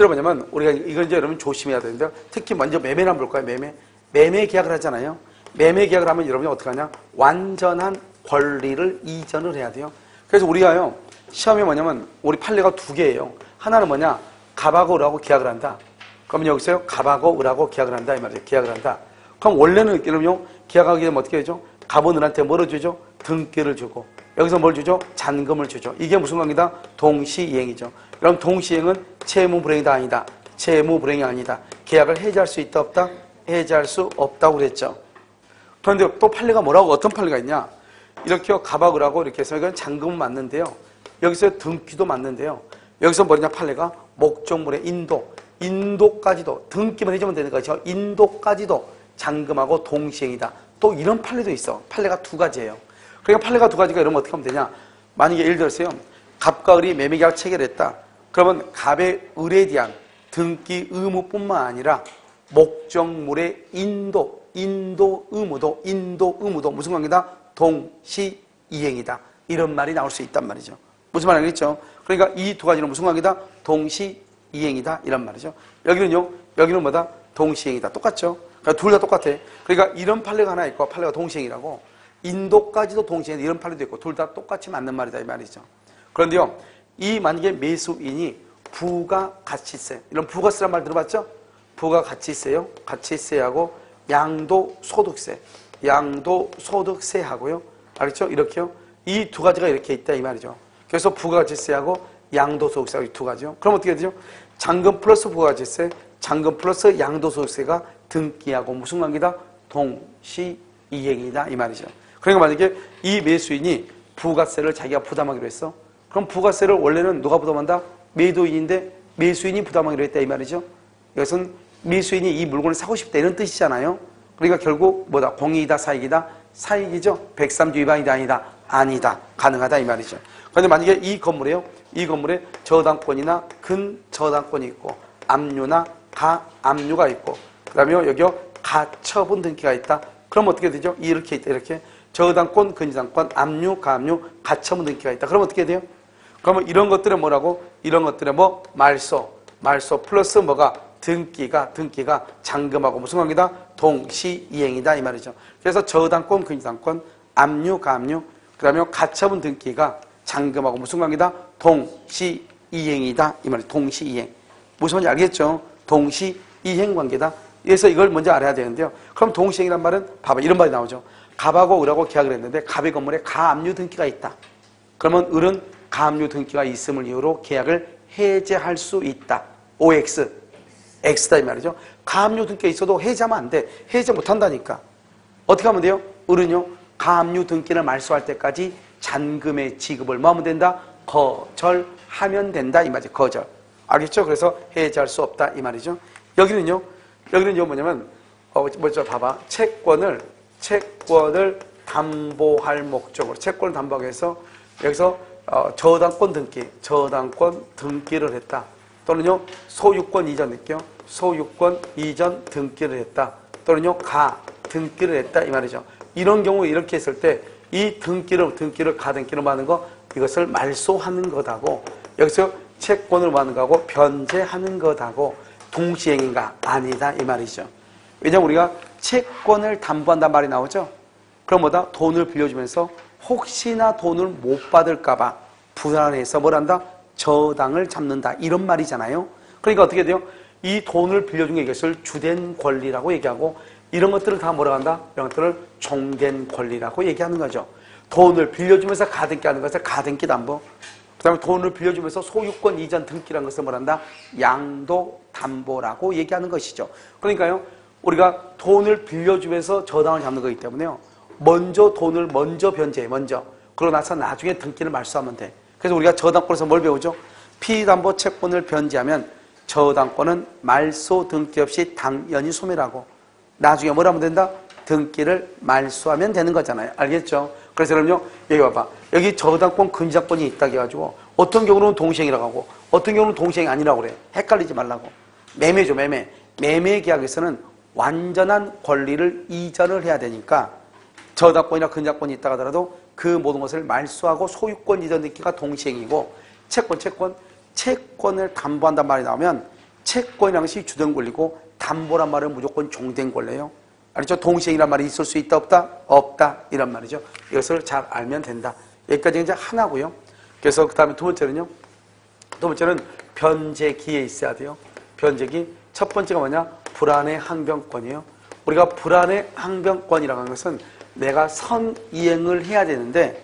뭐냐면 우리가 이걸 이제 여러분 조심해야 되는데요. 특히 먼저 매매를 한번 볼까요? 매매 계약을 하잖아요. 매매 계약을 하면 여러분이 어떻게 하냐? 완전한 권리를 이전을 해야 돼요. 그래서 우리가요. 시험이 뭐냐면 우리 판례가 두 개예요. 하나는 뭐냐? 갑하고 을하고 계약을 한다. 그러면 여기서요. 갑하고 을하고 계약을 한다 이 말이에요. 계약을 한다. 그럼 원래는 여러분요. 계약하게 되면 어떻게 해죠? 갑은 을한테 뭐를 주죠? 등기를 주고 여기서 뭘 주죠? 잔금을 주죠. 이게 무슨 관계다? 동시이행이죠. 그럼 동시이행은 채무불행이다 아니다? 채무불행이 아니다. 계약을 해지할 수 있다 없다? 해지할 수 없다고 그랬죠. 그런데 또 판례가 뭐라고 어떤 판례가 있냐? 이렇게 갑하고 을하고 이렇게 해서 이건 잔금은 맞는데요. 여기서 등기도 맞는데요. 여기서 뭐냐 판례가 목적물의 인도까지도 등기만 해주면 되는 거죠. 인도까지도 잔금하고 동시행이다. 또 이런 판례도 있어. 판례가 두 가지예요. 그러니까 판례가 두 가지가 이러면 어떻게 하면 되냐? 만약에 예를 들어서요. 갑과 을이 매매계약을 체결했다. 그러면 갑의 을에 대한 등기 의무뿐만 아니라 목적물의 인도 의무도 무슨 관계다? 동시이행이다. 이런 말이 나올 수 있단 말이죠. 무슨 말 알겠죠? 그러니까 이 두 가지는 무슨 관계다? 동시이행이다. 이런 말이죠. 여기는 뭐다? 동시이행이다. 똑같죠? 그러니까 둘 다 똑같아. 그러니까 이런 판례가 하나 있고 판례가 동시이행이라고 인도까지도 동시이행 이런 판례도 있고 둘 다 똑같이 맞는 말이다 이 말이죠. 그런데요. 이 만약에 매수인이 부가가치세 이런 부가세란 말 들어봤죠? 부가가치세요. 가치세하고 양도소득세하고요. 알겠죠? 이렇게요. 이 두 가지가 이렇게 있다 이 말이죠. 그래서 부가가치세하고 양도소득세하고 이 두 가지요. 그럼 어떻게 되죠? 잔금 플러스 부가가치세, 잔금 플러스 양도소득세가 등기하고 무슨 관계다? 동시이행이다 이 말이죠. 그러니까 만약에 이 매수인이 부가세를 자기가 부담하기로 했어. 그럼 부가세를 원래는 누가 부담한다? 매도인인데 매수인이 부담하기로 했다 이 말이죠. 이것은 매수인이 이 물건을 사고 싶다 이런 뜻이잖아요. 그러니까 결국 뭐다? 공익이다 사익이다? 사익이죠. 103조 위반이다 아니다? 아니다. 가능하다 이 말이죠. 그런데 만약에 이 건물에 저당권이나 근저당권이 있고 압류나 가압류가 있고 그 다음에 여기요 가처분 등기가 있다. 그럼 어떻게 되죠? 이렇게 있다 이렇게 저당권, 근저당권, 압류, 가압류, 가처분 등기가 있다. 그럼 어떻게 돼요? 그러면 이런 것들은 뭐라고? 이런 것들은 뭐 말소 플러스 뭐가? 등기가 잔금하고 무슨 관계다? 동시이행이다 이 말이죠. 그래서 저당권, 근저당권, 압류, 가압류, 그 다음에 가처분 등기가 잔금하고 무슨 관계다? 동시이행이다 이 말이죠. 동시이행. 무슨 말인지 알겠죠? 동시이행 관계다. 그래서 이걸 먼저 알아야 되는데요. 그럼 동시이행이란 말은 봐봐 이런 말이 나오죠. 갑하고 을하고 계약을 했는데 갑의 건물에 가압류 등기가 있다. 그러면 을은 가압류 등기가 있음을 이유로 계약을 해제할 수 있다. OX, X다 이 말이죠. 가압류 등기가 있어도 해제하면 안 돼. 해제 못 한다니까. 어떻게 하면 돼요? 을은요. 가압류 등기를 말소할 때까지 잔금의 지급을 뭐 하면 된다? 거절하면 된다 이 말이죠. 거절. 알겠죠? 그래서 해제할 수 없다 이 말이죠. 여기는요 뭐냐면 먼저 봐봐. 채권을 담보할 목적으로 채권을 담보하기 위해서 여기서 저당권 등기를 했다. 또는요 소유권 이전 등기를 했다. 또는요 등기를 했다 이 말이죠. 이런 경우 이렇게 했을 때 이 가등기를 받는 거 이것을 말소하는 것하고 여기서 채권을 받는 거하고 변제하는 것하고 동시행인가? 아니다 이 말이죠. 왜냐면 우리가 채권을 담보한다는 말이 나오죠. 그럼 뭐다? 돈을 빌려주면서 혹시나 돈을 못 받을까봐 불안해서 뭘 한다? 저당을 잡는다. 이런 말이잖아요. 그러니까 어떻게 돼요? 이 돈을 빌려준 게 이것을 주된 권리라고 얘기하고 이런 것들을 다 뭐라고 한다? 이런 것들을 종된 권리라고 얘기하는 거죠. 돈을 빌려주면서 가등기 하는 것을 가등기 담보, 그 다음에 돈을 빌려주면서 소유권 이전 등기라는 것을 뭐란다? 양도 담보라고 얘기하는 것이죠. 그러니까요, 우리가 돈을 빌려주면서 저당을 잡는 거기 때문에요, 먼저 돈을 먼저 변제해, 먼저. 그러고 나서 나중에 등기를 말소하면 돼. 그래서 우리가 저당권에서 뭘 배우죠? 피담보 채권을 변제하면 저당권은 말소 등기 없이 당연히 소멸하고 나중에 뭘 하면 된다? 등기를 말소하면 되는 거잖아요. 알겠죠? 그래서 그럼요, 여기 봐봐. 여기 저당권, 근저당권이 있다고 해가지고 어떤 경우는 동시행이라고 하고 어떤 경우는 동시행이 아니라고 그래. 헷갈리지 말라고. 매매죠, 매매. 매매 계약에서는 완전한 권리를 이전을 해야 되니까 저당권이나 근저당권이 있다 하더라도 그 모든 것을 말소하고 소유권 이전 등기가 동시행이고 채권을 담보한단 말이 나오면 채권이라는 것이 주된 권리고 담보란 말은 무조건 종된 권리예요. 알죠? 동시행이란 말이 있을 수 있다 없다? 없다 이런 말이죠. 이것을 잘 알면 된다. 여기까지 이제 하나고요. 그래서 그 다음에 두 번째는요. 두 번째는 변제기에 있어야 돼요. 변제기. 첫 번째가 뭐냐? 불안의 항변권이에요. 우리가 불안의 항변권이라고 하는 것은 내가 선이행을 해야 되는데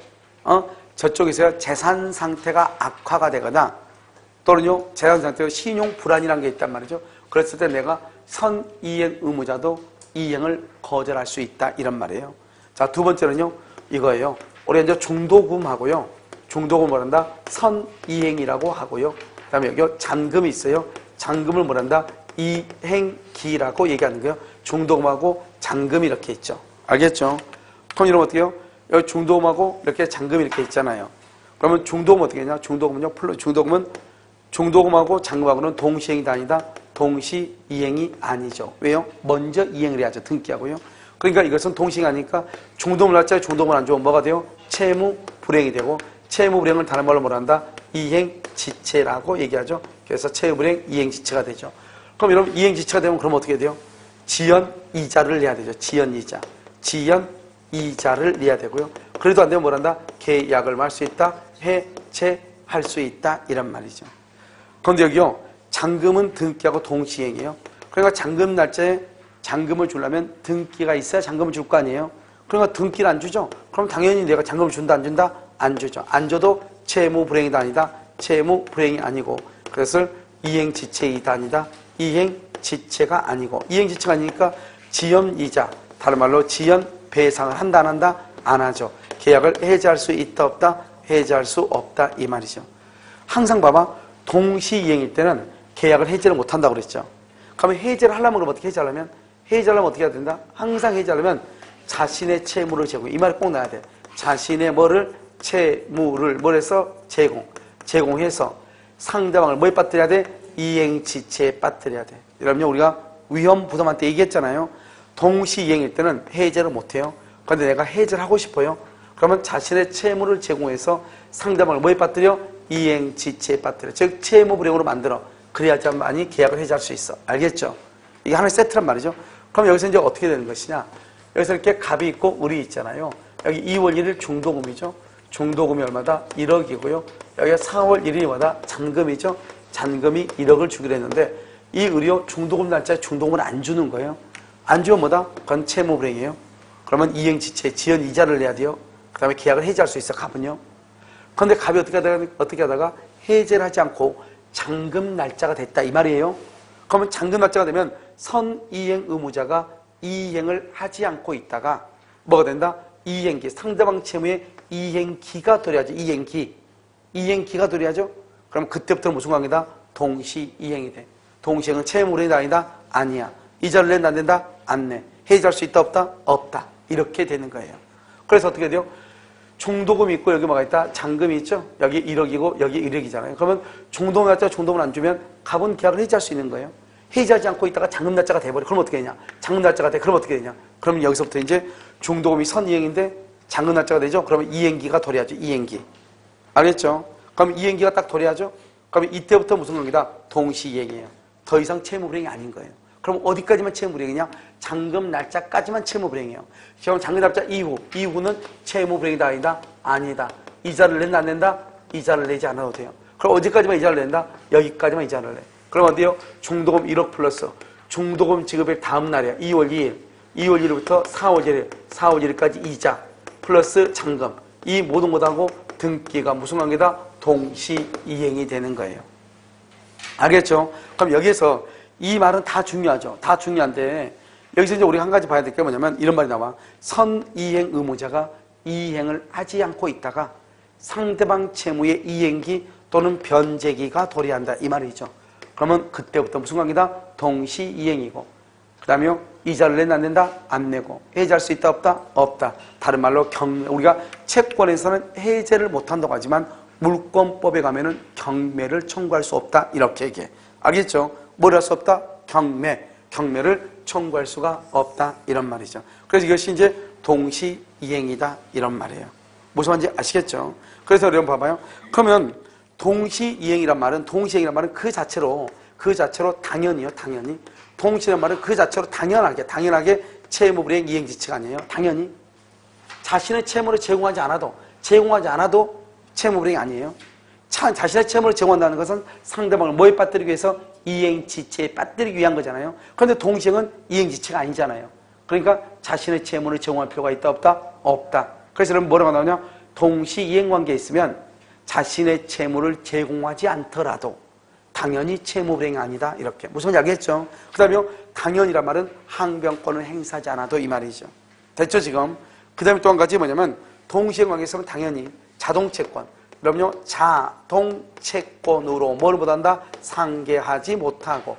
저쪽에서 재산 상태가 악화가 되거나 또는요 재산 상태가 신용 불안이라는 게 있단 말이죠. 그랬을 때 내가 선이행 의무자도 이행을 거절할 수 있다 이런 말이에요. 자, 두 번째는요 이거예요. 우리가 이제 중도금하고요. 중도금을 뭐란다? 선이행이라고 하고요. 그 다음에 여기 잔금이 있어요. 잔금을 뭐란다? 이행기라고 얘기하는 거예요. 중도금하고 잔금이 이렇게 있죠. 알겠죠? 그럼 이러면 어떻게 해요? 여기 중도금하고 이렇게 잔금이 이렇게 있잖아요. 그러면 중도금 어떻게 했냐? 중도금은요, 중도금하고 잔금하고는 동시행이 아니다. 동시이행이 아니죠. 왜요? 먼저 이행을 해야죠. 등기하고요. 그러니까 이것은 동시행이 아니니까 중도금을 할자리 중도금을 안 주면 뭐가 돼요? 채무 불행이 되고 채무 불행을 다른 말로 뭐란다? 이행지체라고 얘기하죠. 그래서 채무 불행 이행지체가 되죠. 그럼 여러분 이행지체가 되면 그럼 어떻게 돼요? 지연이자를 내야 되죠. 지연이자. 지연이자를 내야 되고요. 그래도 안 되면 뭐란다? 계약을 말 수 있다. 해체할 수 있다. 이런 말이죠. 그런데 여기요. 잔금은 등기하고 동시행이에요. 그러니까 잔금 날짜에 잔금을 주려면 등기가 있어야 잔금을 줄 거 아니에요. 그러니까 등기를 안 주죠. 그럼 당연히 내가 잔금을 준다 안 준다? 안 주죠. 안 줘도 채무 불행이다 아니다. 채무 불행이 아니고 그래서 이행지체이다 아니다. 이행지체가 아니고 이행지체가 아니니까 지연이자 다른 말로 지연 배상을 한다 안 한다? 안 하죠. 계약을 해지할 수 있다 없다? 해지할 수 없다 이 말이죠. 항상 봐봐. 동시이행일 때는 계약을 해지를 못한다고 그랬죠. 그러면 해지를 하려면 그럼 어떻게 해지하려면? 해지하려면 어떻게 해야 된다? 항상 해지하려면 자신의 채무를 제공. 이 말을 꼭 넣어야 돼. 자신의 뭐를? 채무를 뭘 해서? 제공해서 상대방을 뭐에 빠뜨려야 돼? 이행지체에 빠뜨려야 돼. 여러분요 우리가 위험부담한테 얘기했잖아요. 동시이행일 때는 해지를 못해요. 그런데 내가 해지를 하고 싶어요. 그러면 자신의 채무를 제공해서 상대방을 뭐에 빠뜨려? 이행지체에 빠뜨려. 즉 채무불행으로 만들어. 그래야지만이 계약을 해지할 수 있어. 알겠죠? 이게 하나의 세트란 말이죠. 그럼 여기서 이제 어떻게 되는 것이냐? 여기서 이렇게 갑이 있고 을이 있잖아요. 여기 2월 1일 중도금이죠. 중도금이 얼마다? 1억이고요. 여기가 4월 1일이 뭐다? 잔금이죠. 잔금이 1억을 주기로 했는데 이 을이요 중도금 날짜에 중도금을 안 주는 거예요. 안 주면 뭐다? 그건 채무불행이에요. 그러면 이행지체 지연 이자를 내야 돼요. 그 다음에 계약을 해지할 수 있어. 갑은요. 그런데 갑이 어떻게 하다가 해제를 하지 않고 잔금 날짜가 됐다 이 말이에요. 그러면 잔금 날짜가 되면 선이행 의무자가 이행을 하지 않고 있다가 뭐가 된다? 이행기. 상대방 채무에 이행기가 들어야죠. 이행기가 들어야죠. 그럼 그때부터는 무슨 관계다? 동시이행이 돼. 동시이행은 채무불행이 아니다? 아니야. 이자를 낸다 안 된다? 안 내. 해지할 수 있다 없다? 없다. 이렇게 되는 거예요. 그래서 어떻게 돼요? 중도금이 있고 여기 뭐가 있다? 잔금이 있죠? 여기 1억이고 여기 1억이잖아요. 그러면 중도금 날짜 중도금을 안 주면 갑은 계약을 해지할 수 있는 거예요. 해지하지 않고 있다가 잔금 날짜가 돼버려. 그럼 어떻게 되냐? 잔금 날짜가 돼. 그럼 어떻게 되냐? 그러면 여기서부터 이제 중도금이 선이행인데 잔금 날짜가 되죠? 그러면 이행기가 도래하죠. 이행기. 알겠죠? 그럼 이행기가 딱 도래하죠? 그러면 이때부터 무슨 관계다? 동시이행이에요. 더 이상 채무불행이 아닌 거예요. 그럼 그럼 어디까지만 채무불이행이냐? 잔금 날짜까지만 채무불이행이에요. 그럼 잔금 날짜 이후는 채무불이행이다 아니다? 아니다. 이자를 낸다 안 낸다? 이자를 내지 않아도 돼요. 그럼 어디까지만 이자를 낸다? 여기까지만 이자를 내. 그럼 어디요? 중도금 1억 플러스 중도금 지급일 다음 날이야. 2월 2일. 2월 1일부터 4월 1일. 4월 1일까지 이자 플러스 잔금. 이 모든 것하고 등기가 무슨 관계다? 동시이행이 되는 거예요. 알겠죠? 그럼 여기에서 이 말은 다 중요하죠. 다 중요한데 여기서 이제 우리가 한 가지 봐야 될 게 뭐냐면 이런 말이 나와. 선이행 의무자가 이행을 하지 않고 있다가 상대방 채무의 이행기 또는 변제기가 도래한다 이 말이죠. 그러면 그때부터 무슨 관계다? 동시이행이고 그 다음에 이자를 낸다 안 낸다? 안 내고 해지할 수 있다 없다? 없다. 다른 말로 우리가 채권에서는 해제를 못한다고 하지만 물권법에 가면은 경매를 청구할 수 없다 이렇게 얘기해. 알겠죠? 뭘 할 수 없다? 경매를 청구할 수가 없다 이런 말이죠. 그래서 이것이 이제 동시이행이다 이런 말이에요. 무슨 말인지 아시겠죠? 그래서 여러분 봐봐요. 그러면 동시이행이란 말은 그 자체로 당연히 동시라는 말은 그 자체로 당연하게 채무불이행 이행지체가 아니에요. 당연히 자신의 채무를 제공하지 않아도 채무불이행이 아니에요. 자신의 채무를 제공한다는 것은 상대방을 뭐에 빠뜨리기 위해서? 이행지체에 빠뜨리기 위한 거잖아요. 그런데 동시행은 이행지체가 아니잖아요. 그러니까 자신의 채무를 제공할 필요가 있다 없다? 없다. 그래서 여러분 뭐라고 나오냐? 동시이행관계에 있으면 자신의 채무를 제공하지 않더라도 당연히 채무불이행이 아니다 이렇게. 무슨 말인지 알겠죠? 그 다음에 당연이란 말은 항변권을 행사하지 않아도 이 말이죠. 됐죠 지금? 그 다음에 또 한 가지 뭐냐면 동시행관계에 있으면 당연히 자동채권. 그럼요 자동채권으로 뭘 못한다? 상계하지 못하고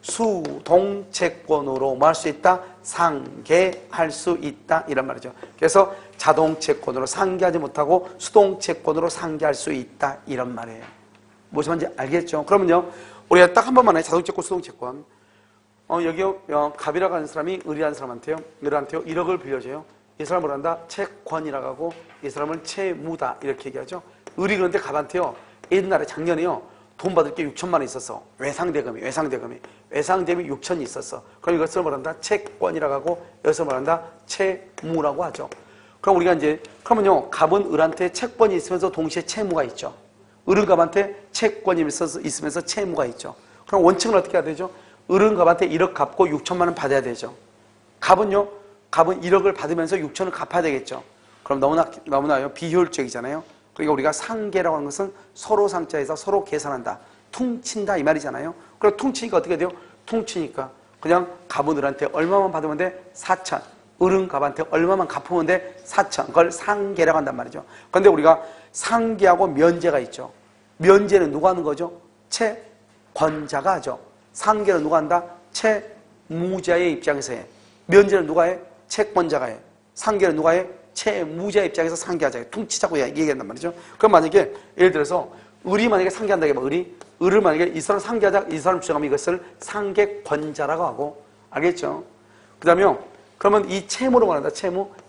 수동채권으로 뭐 할 수 있다? 상계할 수 있다 이런 말이죠. 그래서 자동채권으로 상계하지 못하고 수동채권으로 상계할 수 있다 이런 말이에요. 무슨 말인지 알겠죠? 그러면요 우리가 딱 한 번만 해. 자동채권 수동채권. 여기요 갑이라고 하는 사람이 을이라는 사람한테요 1억을 빌려줘요. 이 사람을 한다? 채권이라고 하고 이 사람을 채무다 이렇게 얘기하죠. 을이 그런데 갑한테요 옛날에 작년에요 돈 받을 게 6천만 원 있었어. 외상대금이 6천이 있었어. 그럼 이것을 뭐란다? 채권이라고 하고 여기서 뭐란다? 채무라고 하죠. 그럼 우리가 이제 그러면요 갑은 을한테 채권이 있으면서 동시에 채무가 있죠. 을은 갑한테 채권이 있으면서 채무가 있죠. 그럼 원칙은 어떻게 해야 되죠? 을은 갑한테 1억 갚고 6천만 원 받아야 되죠. 갑은 1억을 받으면서 6천을 갚아야 되겠죠. 그럼 너무나요 비효율적이잖아요. 그러니까 우리가 상계라고 하는 것은 서로 상자에서 서로 계산한다. 퉁친다 이 말이잖아요. 그럼 퉁치니까 어떻게 돼요? 퉁치니까 그냥 갑은 을한테 얼마만 받으면 돼? 4천. 을은 갑한테 얼마만 갚으면 돼? 4천. 그걸 상계라고 한단 말이죠. 그런데 우리가 상계하고 면제가 있죠. 면제는 누가 하는 거죠? 채권자가 하죠. 상계는 누가 한다? 채무자의 입장에서 해. 면제는 누가 해? 채권자가 해. 상계는 누가 해? 채무자 입장에서 상계하자. 퉁치자고 얘기한단 말이죠. 그럼 만약에 예를 들어서 을이 만약에 상계한다 해봐. 을을 만약에 이 사람 상계하자. 이 사람 주장하면 이것을 상계권자라고 하고 알겠죠? 그 다음에 그러면 이 채무를 뭐라 한다?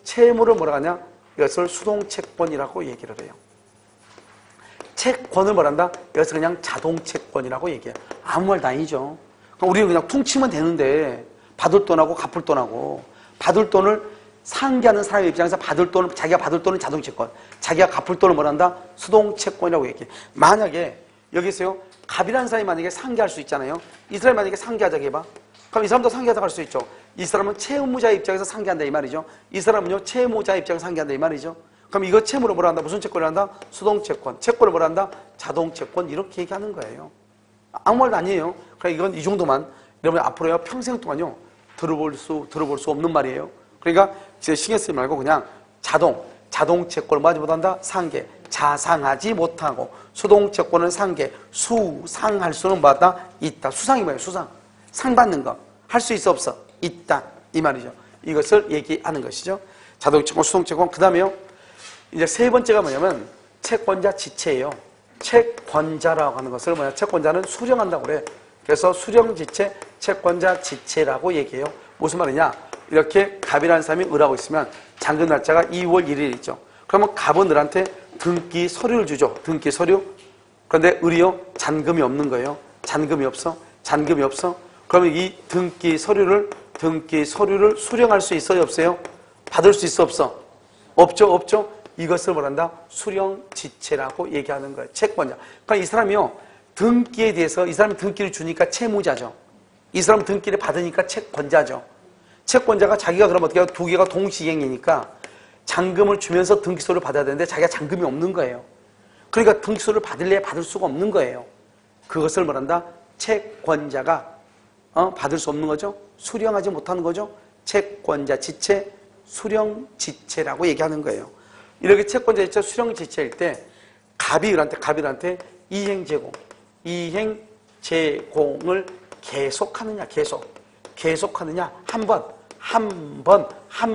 채무를 뭐라 하냐? 이것을 수동채권이라고 얘기를 해요. 채권을 뭐라 한다? 이것을 그냥 자동채권이라고 얘기해요. 아무 말도 아니죠. 그러니까 우리는 그냥 퉁치면 되는데 받을 돈하고 갚을 돈하고 받을 돈을 상계하는 사람의 입장에서 자기가 받을 돈은 자동채권, 자기가 갚을 돈을 뭐라 한다? 수동채권이라고 얘기해. 만약에 여기서요 갑이라는 사람이 만약에 상계할 수 있잖아요. 이 사람이 만약에 상계하자고 해봐. 그럼 이 사람도 상계하자고 할 수 있죠. 이 사람은 채무자의 입장에서 상계한다 이 말이죠. 이 사람은요 채무자의 입장에서 상계한다 이 말이죠. 그럼 이거 채무를 뭐라 한다? 무슨 채권을 한다? 수동채권. 채권을 뭐라 한다? 자동채권. 이렇게 얘기하는 거예요. 아무 말도 아니에요. 그러니까 이건 이 정도만 여러분 앞으로요 평생 동안요 들어볼 수 없는 말이에요. 그러니까 진짜 신경 쓰지 말고 그냥 자동채권을 뭐하지 못한다? 상계. 자상하지 못하고 수동채권은 상계. 수상할 수는 뭐하다? 있다. 수상이 뭐예요? 수상. 상 받는 거. 할 수 있어 없어? 있다. 이 말이죠. 이것을 얘기하는 것이죠. 자동채권, 수동채권. 그 다음에요. 이제 세 번째가 뭐냐면 채권자 지체예요. 채권자라고 하는 것을 채권자는 수령한다고 그래. 그래서 수령지체, 채권자 지체라고 얘기해요. 무슨 말이냐? 이렇게 갑이라는 사람이 을하고 있으면 잔금 날짜가 2월 1일 있죠. 그러면 갑은 을한테 등기 서류를 주죠. 등기 서류. 그런데 을이요 잔금이 없는 거예요. 잔금이 없어. 그러면 이 등기 서류를 수령할 수 있어요, 없어요? 받을 수 있어, 없어? 없죠, 없죠? 이것을 뭐란다? 수령지체라고 얘기하는 거예요. 채권자. 그러니까 이 사람이요, 등기에 대해서, 이 사람이 등기를 주니까 채무자죠. 이 사람은 등기를 받으니까 채권자죠. 채권자가 자기가 그럼 어떻게 해요? 두 개가 동시행이니까 잔금을 주면서 등기소를 받아야 되는데 자기가 잔금이 없는 거예요. 그러니까 등기소를 받을래 받을 수가 없는 거예요. 그것을 뭐란다? 채권자가 받을 수 없는 거죠. 수령하지 못하는 거죠. 채권자 지체, 수령지체라고 얘기하는 거예요. 이렇게 채권자 지체, 수령지체일 때 갑일한테 이행제공을 계속하느냐, 계속하느냐, 한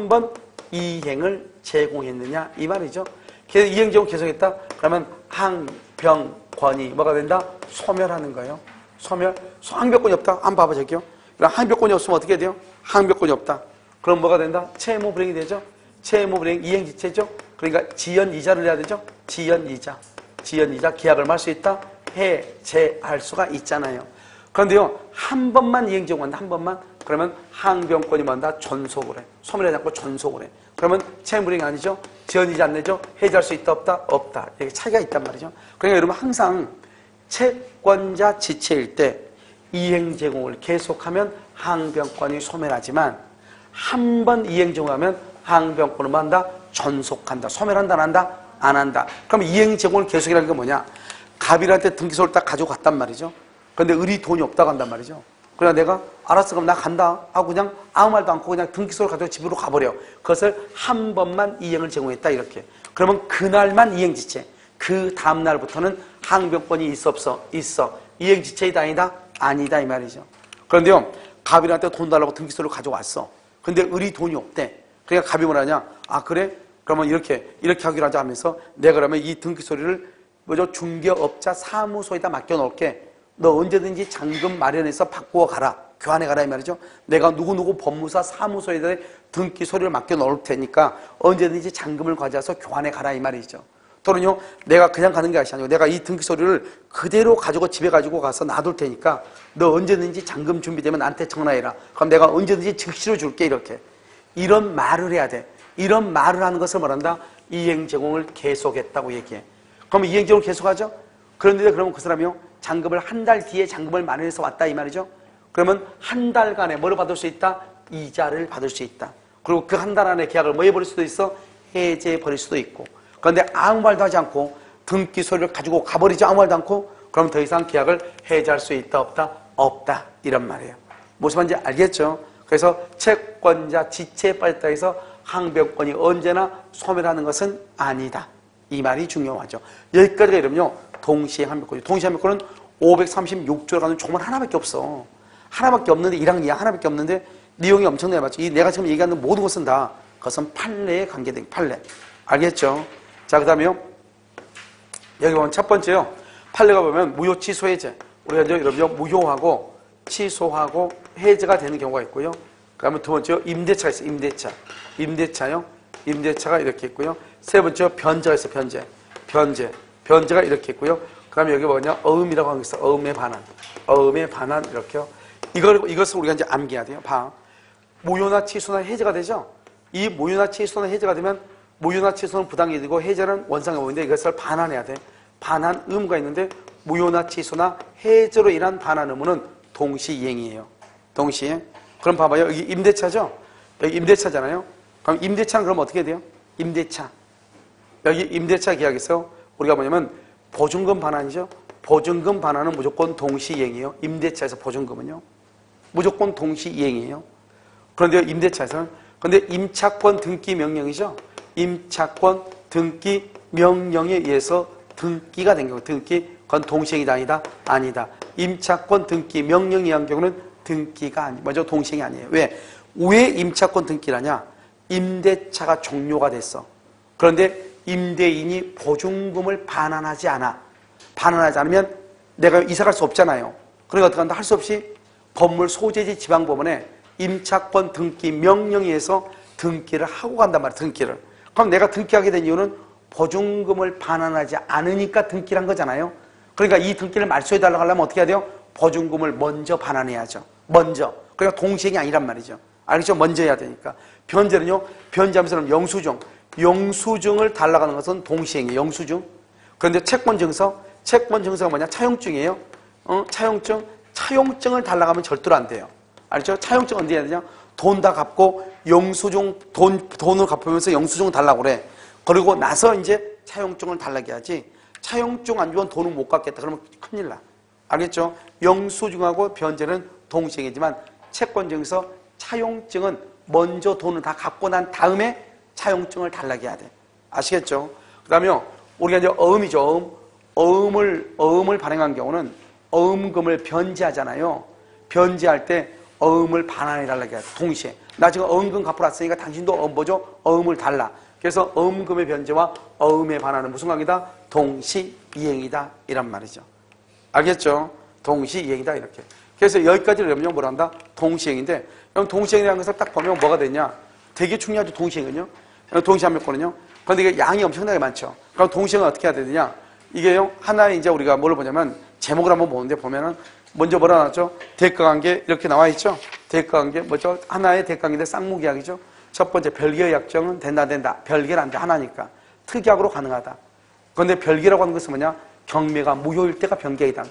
번 이행을 제공했느냐 이 말이죠. 그래서 이행제공 계속했다. 그러면 항변권이 뭐가 된다? 소멸하는 거예요. 소멸. 항변권이 없다. 한번 봐봐 저기요. 항변권이 없으면 어떻게 돼요? 항변권이 없다. 그럼 뭐가 된다? 채무불이행이 되죠. 채무불이행 이행지체죠. 그러니까 지연이자를 해야 되죠. 지연이자 계약을 말 수 있다. 해제할 수가 있잖아요. 그런데요, 한 번만 이행제공한다. 한 번만. 그러면 항변권이 뭔다? 존속을 해. 소멸하지 않고 존속을 해. 그러면 채무불이행이 아니죠. 지연이자 안 내죠. 해제할 수 있다, 없다? 없다. 이렇게 차이가 있단 말이죠. 그러니까 여러분 항상 채권자 지체일 때 이행제공을 계속하면 항변권이 소멸하지만 한 번 이행제공하면 항변권을 뭐 한다? 존속한다. 소멸한다, 안 한다? 안 한다. 그럼 이행제공을 계속이라는 게 뭐냐? 갑일한테 등기소를 딱 가지고 갔단 말이죠. 그런데 을이 돈이 없다고 한단 말이죠. 그러나 내가 알았어 그럼 나 간다 하고 그냥 아무 말도 않고 그냥 등기소를 가지고 집으로 가버려. 그것을 한 번만 이행을 제공했다 이렇게. 그러면 그날만 이행지체. 그 다음날부터는 항변권이 있어 없어? 있어. 이행지체이다 아니다? 아니다 이 말이죠. 그런데요, 갑일한테 돈 달라고 등기소를 가져왔어. 근데 을이 돈이 없대. 그러니까 갑이 뭐라냐? 아 그래? 그러면 이렇게 하기로 하자 하면서 내가 그러면 이 등기소리를 중개업자 사무소에다 맡겨놓을게. 너 언제든지 잔금 마련해서 바꾸어 가라. 교환해 가라 이 말이죠. 내가 누구누구 법무사 사무소에다 등기소리를 맡겨놓을 테니까 언제든지 잔금을 가져와서 교환해 가라 이 말이죠. 또는요, 내가 그냥 가는 게 아니고 내가 이 등기소리를 그대로 가지고 집에 가지고 가서 놔둘 테니까 너 언제든지 잔금 준비되면 나한테 전화해라. 그럼 내가 언제든지 즉시로 줄게 이렇게. 이런 말을 해야 돼. 이런 말을 하는 것을 뭐란다? 이행제공을 계속했다고 얘기해. 그럼 이행제공을 계속하죠? 그런데 그러면 그 사람이요, 잔금을 한 달 뒤에 잔금을 마련해서 왔다 이 말이죠. 그러면 한 달간에 뭐를 받을 수 있다? 이자를 받을 수 있다. 그리고 그 한 달 안에 계약을 뭐 해버릴 수도 있어? 해제해버릴 수도 있고. 그런데 아무 말도 하지 않고 등기소리를 가지고 가버리지 아무 말도 않고 그럼 더 이상 계약을 해제할 수 있다 없다? 없다 이런 말이에요. 무슨 말인지 알겠죠? 그래서 채권자 지체에 빠졌다 해서 항변권이 언제나 소멸하는 것은 아니다. 이 말이 중요하죠. 여기까지가 이러면요, 동시행항변권이죠. 동시행항변권은 536조에 가는 조문 하나밖에 없어. 하나밖에 없는데 1항 2항 하나밖에 없는데 내용이 엄청나게 많죠. 내가 지금 얘기하는 모든 것은 다 그것은 판례에 관계된 판례. 알겠죠? 자, 그 다음에요. 여기 보면 첫 번째요. 판례가 보면 무효 취소 해제. 우리가 이제 여러분요, 무효하고 취소하고 해제가 되는 경우가 있고요. 그 다음에 두 번째요. 임대차가 있어요. 임대차요. 임대차가 이렇게 있고요. 세 번째요. 변제가 있어요. 변제가 이렇게 있고요. 그 다음에 여기 뭐냐? 어음이라고 하는 게 있어요. 어음의 반환 이렇게요. 이것을 우리가 이제 암기해야 돼요. 봐. 무효나 취소나 해제가 되죠? 이 무효나 취소나 해제가 되면 무효나 취소는 부당이 되고 해제는 원상의 의무인데 이것을 반환해야 돼. 반환 의무가 있는데 무효나 취소나 해제로 인한 반환 의무는 동시이행이에요. 동시이행. 그럼 봐봐요. 여기 임대차죠? 여기 임대차잖아요. 그럼 임대차는 그럼 어떻게 돼요? 임대차. 여기 임대차 계약에서 우리가 뭐냐면 보증금 반환이죠. 보증금 반환은 무조건 동시이행이에요. 임대차에서 보증금은요. 무조건 동시이행이에요. 그런데 임대차에서는 그런데 임차권 등기 명령이죠. 임차권 등기 명령에 의해서 등기가 된 경우 그건 동시행이다 아니다? 아니다. 임차권 등기 명령에 의한 경우는 등기가 먼저 동시행이 아니에요. 왜 임차권 등기라냐? 임대차가 종료가 됐어. 그런데 임대인이 보증금을 반환하지 않아. 반환하지 않으면 내가 이사갈 수 없잖아요. 그러니까 어떻게 한다? 할 수 없이 건물 소재지 지방법원에 임차권 등기 명령에 의해서 등기를 하고 간단 말이야. 등기를. 그럼 내가 등기하게 된 이유는 보증금을 반환하지 않으니까 등기를 한 거잖아요. 그러니까 이 등기를 말소해달라고 하려면 어떻게 해야 돼요? 보증금을 먼저 반환해야죠. 먼저. 그러니까 동시행이 아니란 말이죠. 알겠죠? 먼저 해야 되니까. 변제는요, 변제하면서는 영수증을 달라가는 것은 동시행이에요. 영수증. 그런데 채권증서가 뭐냐? 차용증이에요. 차용증을 달라가면 절대로 안 돼요. 알죠? 차용증 언제 해야 되냐? 돈 다 갚고 돈을 갚으면서 영수증을 달라고 그래. 그리고 나서 이제 차용증을 달라게 하지. 차용증 안 주면 돈을 못 갚겠다. 그러면 큰일 나. 알겠죠? 영수증하고 변제는 동시행이지만 채권증서, 차용증은 먼저 돈을 다 갚고 난 다음에 차용증을 달라게 해야 돼. 아시겠죠? 그 다음에 우리가 이제 어음이죠. 어음을 발행한 경우는 어음금을 변제하잖아요. 변제할 때 어음을 반환해 달라게 해야 돼. 동시에. 나 지금 어음금 갚으러 왔으니까 당신도 어음을 달라. 그래서 어음금의 변제와 어음의 반환은 무슨 관계다? 동시이행이다. 이란 말이죠. 알겠죠? 동시이행이다. 이렇게. 그래서 여기까지를 여러분이 뭐라 한다? 동시행인데, 그럼 동시행이라는 것을 딱 보면 뭐가 되냐? 되게 중요하죠, 동시행은요. 동시함력권은요. 그런데 이게 양이 엄청나게 많죠. 그럼 동시행은 어떻게 해야 되느냐? 이게요, 하나의 이제 우리가 뭘 보냐면, 제목을 한번 보는데 보면은, 먼저 뭐라 나왔죠? 대가관계, 이렇게 나와 있죠? 대가관계, 뭐죠? 하나의 대가관계인데 쌍무계약이죠? 첫 번째, 별개의 약정은 된다. 별개는 안 돼. 하나니까. 특약으로 가능하다. 그런데 별개라고 하는 것은 뭐냐? 경매가 무효일 때가 별개이다.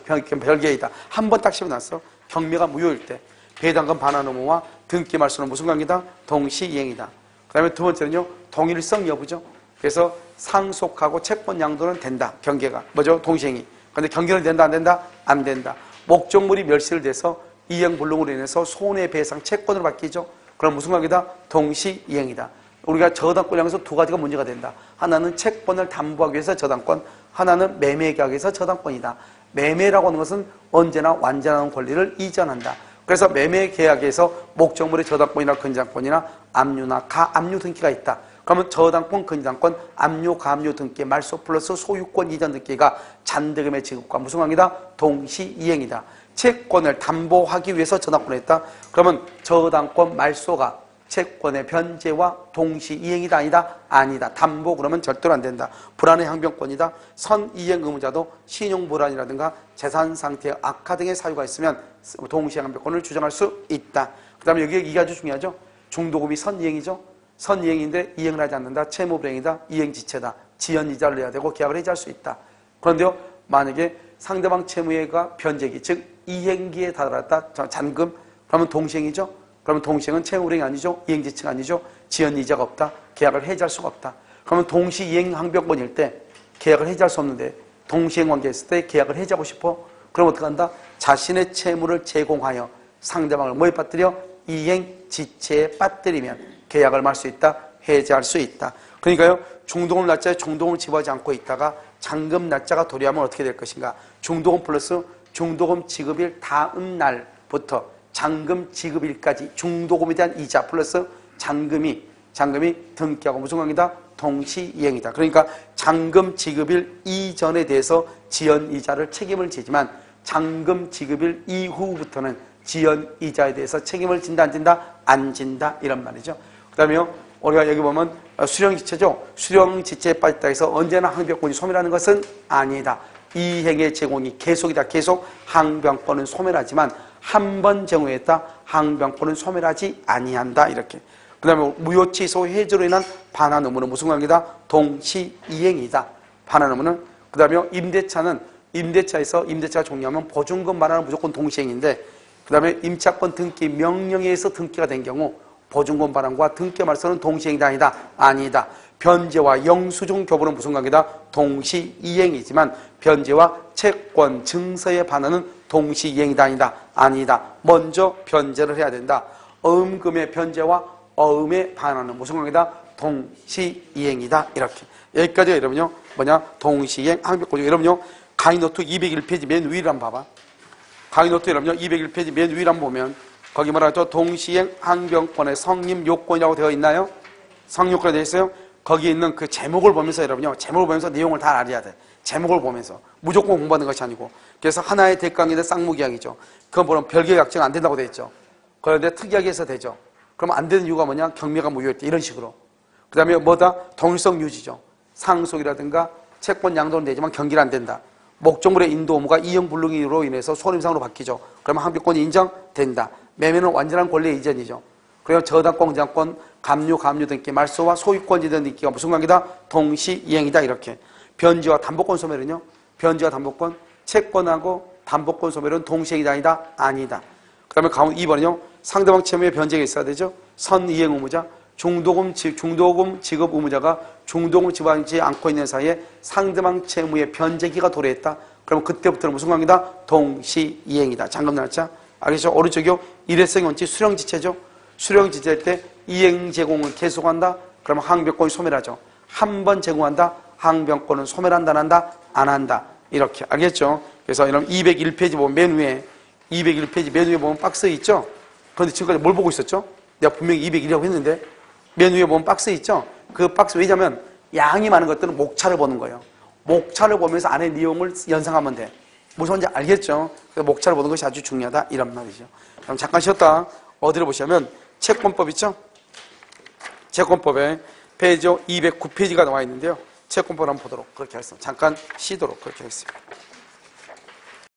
한 번 딱 씹어놨어. 경매가 무효일 때. 배당금 반환 의무와 등기 말소는 무슨 관계다? 동시이행이다. 그 다음에 두 번째는요, 동일성 여부죠. 그래서 상속하고 채권 양도는 된다. 경계가. 뭐죠? 동시이행이. 근데 경계는 된다, 안 된다? 안 된다. 목적물이 멸실을 돼서 이행불능으로 인해서 손해배상 채권으로 바뀌죠. 그럼 무슨 관계다? 동시이행이다. 우리가 저당권 향해서 두 가지가 문제가 된다. 하나는 채권을 담보하기 위해서 저당권, 하나는 매매계약에서 저당권이다. 매매라고 하는 것은 언제나 완전한 권리를 이전한다. 그래서 매매계약에서 목적물의 저당권이나 근저당권이나 압류나 가압류 등기가 있다. 그러면 저당권, 근저당권, 압류, 가압류 등기, 말소 플러스 소유권 이전 등기가 잔득금의 지급과 무슨 관계다? 동시이행이다. 채권을 담보하기 위해서 저당권을 했다. 그러면 저당권 말소가 채권의 변제와 동시이행이다, 아니다? 아니다. 담보 그러면 절대로 안 된다. 불안의 항변권이다. 선이행 의무자도 신용불안이라든가 재산상태의 악화 등의 사유가 있으면 동시이행 항변권을 주장할 수 있다. 그 다음에 여기 이게 아주 중요하죠. 중도금이 선이행이죠. 선이행인데 이행을 하지 않는다. 채무불행이다. 이행지체다. 지연이자를 내야 되고 계약을 해지할 수 있다. 그런데요, 만약에 상대방 채무가 변제기, 즉 이행기에 달았다. 잔금, 그러면 동시행이죠. 그러면 동시행은 채무불행이 아니죠. 이행지체가 아니죠. 지연이자가 없다. 계약을 해지할 수가 없다. 그러면 동시이행 항변권일 때 계약을 해지할 수 없는데 동시행 관계했을 때 계약을 해지하고 싶어? 그럼 어떻게 한다? 자신의 채무를 제공하여 상대방을 뭐에 빠뜨려? 이행지체에 빠뜨리면 계약을 말 수 있다. 해지할 수 있다. 그러니까요, 중도금 날짜에 중도금을 지불하지 않고 있다가 잔금 날짜가 도래하면 어떻게 될 것인가? 중도금 플러스 중도금 지급일 다음 날부터 잔금 지급일까지 중도금에 대한 이자 플러스 잔금이 등기하고 무슨 관계다? 동시이행이다. 그러니까 잔금 지급일 이전에 대해서 지연이자를 책임을 지지만 잔금 지급일 이후부터는 지연이자에 대해서 책임을 진다, 안 진다? 안 진다. 이런 말이죠. 그 다음에요, 우리가 여기 보면 수령지체죠. 수령지체에 빠졌다 해서 언제나 항변권이 소멸하는 것은 아니다. 이행의 제공이 계속이다. 계속 항변권은 소멸하지만 한 번 제공했다. 항변권은 소멸하지 아니한다. 이렇게. 그 다음에 무효 취소 해지로 인한 반환 의무는 무슨 관계다? 동시이행이다. 반환 의무는. 그 다음에 임대차에서 임대차가 종료하면 보증금 반환은 무조건 동시행인데, 그 다음에 임차권 등기 명령에 의해서 등기가 된 경우 보증금 반환과 등기 말소는 동시행이다, 아니다? 아니다. 변제와 영수증 교부는 무슨 관계다? 동시이행이지만 변제와 채권 증서의 반환은 동시이행이다, 아니다? 아니다. 먼저 변제를 해야 된다. 어음금의 변제와 어음의 반환은 무슨 관계다? 동시이행이다. 이렇게. 여기까지가 여러분요, 뭐냐? 동시이행 항변권이고, 여러분요, 강의노트 201페이지 맨 위를 한번 봐봐. 강의노트 여러분요, 201페이지 맨 위를 한번 보면 거기 뭐라 하죠? 동시이행 항변권의 성립 요건이라고 되어 있나요? 성립요건이 되어 있어요? 거기 있는 그 제목을 보면서 여러분요, 제목을 보면서 내용을 다 알아야 돼. 제목을 보면서. 무조건 공부하는 것이 아니고. 그래서 하나의 대가관계인데 쌍무계약이죠. 그건 뭐냐면 별개 약정 안 된다고 되어 있죠. 그런데 특이하게 해서 되죠. 그럼 안 되는 이유가 뭐냐? 경매가 무효일 때 이런 식으로. 그 다음에 뭐다? 동일성 유지죠. 상속이라든가 채권 양도는 되지만 경기는 안 된다. 목적물의 인도 의무가 이행불능으로 인해서 손해배상으로 바뀌죠. 그러면 항변권이 인정된다. 매매는 완전한 권리 이전이죠. 그리고 저당권, 저당권, 감유 등기, 말소와 소유권 이전 등기가 무슨 관계다? 동시이행이다. 이렇게. 변지와 담보권 소멸은요? 변지와 담보권, 채권하고 담보권 소멸은 동시이행이다. 아니다? 아니다. 그 다음에 가운데 2번은요. 상대방 채무에 변제가 있어야 되죠. 선이행 의무자, 중도금 지급 의무자가 중도금 지급하지 않고 있는 사이에 상대방 채무의 변제기가 도래했다. 그러면 그때부터는 무슨 관계다? 동시이행이다. 잠깐 나왔죠? 알겠죠? 오른쪽이요. 일회성 원칙 수령지체죠. 수령지체일 때 이행 제공을 계속한다. 그러면 항변권이 소멸하죠. 한 번 제공한다. 항변권은 소멸한다, 안 한다? 안 한다. 이렇게. 알겠죠? 그래서 이런 201페이지 보면 맨 위에 201페이지 맨 위에 보면 박스 있죠? 그런데 지금까지 뭘 보고 있었죠? 내가 분명히 201이라고 했는데 맨 위에 보면 박스 있죠? 그 박스 왜냐면 양이 많은 것들은 목차를 보는 거예요. 목차를 보면서 안에 내용을 연상하면 돼. 무슨 말인지 알겠죠? 그래서 목차를 보는 것이 아주 중요하다. 이런 말이죠. 그럼 잠깐 쉬었다. 어디를 보시면 채권법 있죠? 채권법에 페이지 209페이지가 나와 있는데요. 채권법 한번 보도록 그렇게 하겠습니다. 잠깐 쉬도록 그렇게 하겠습니다.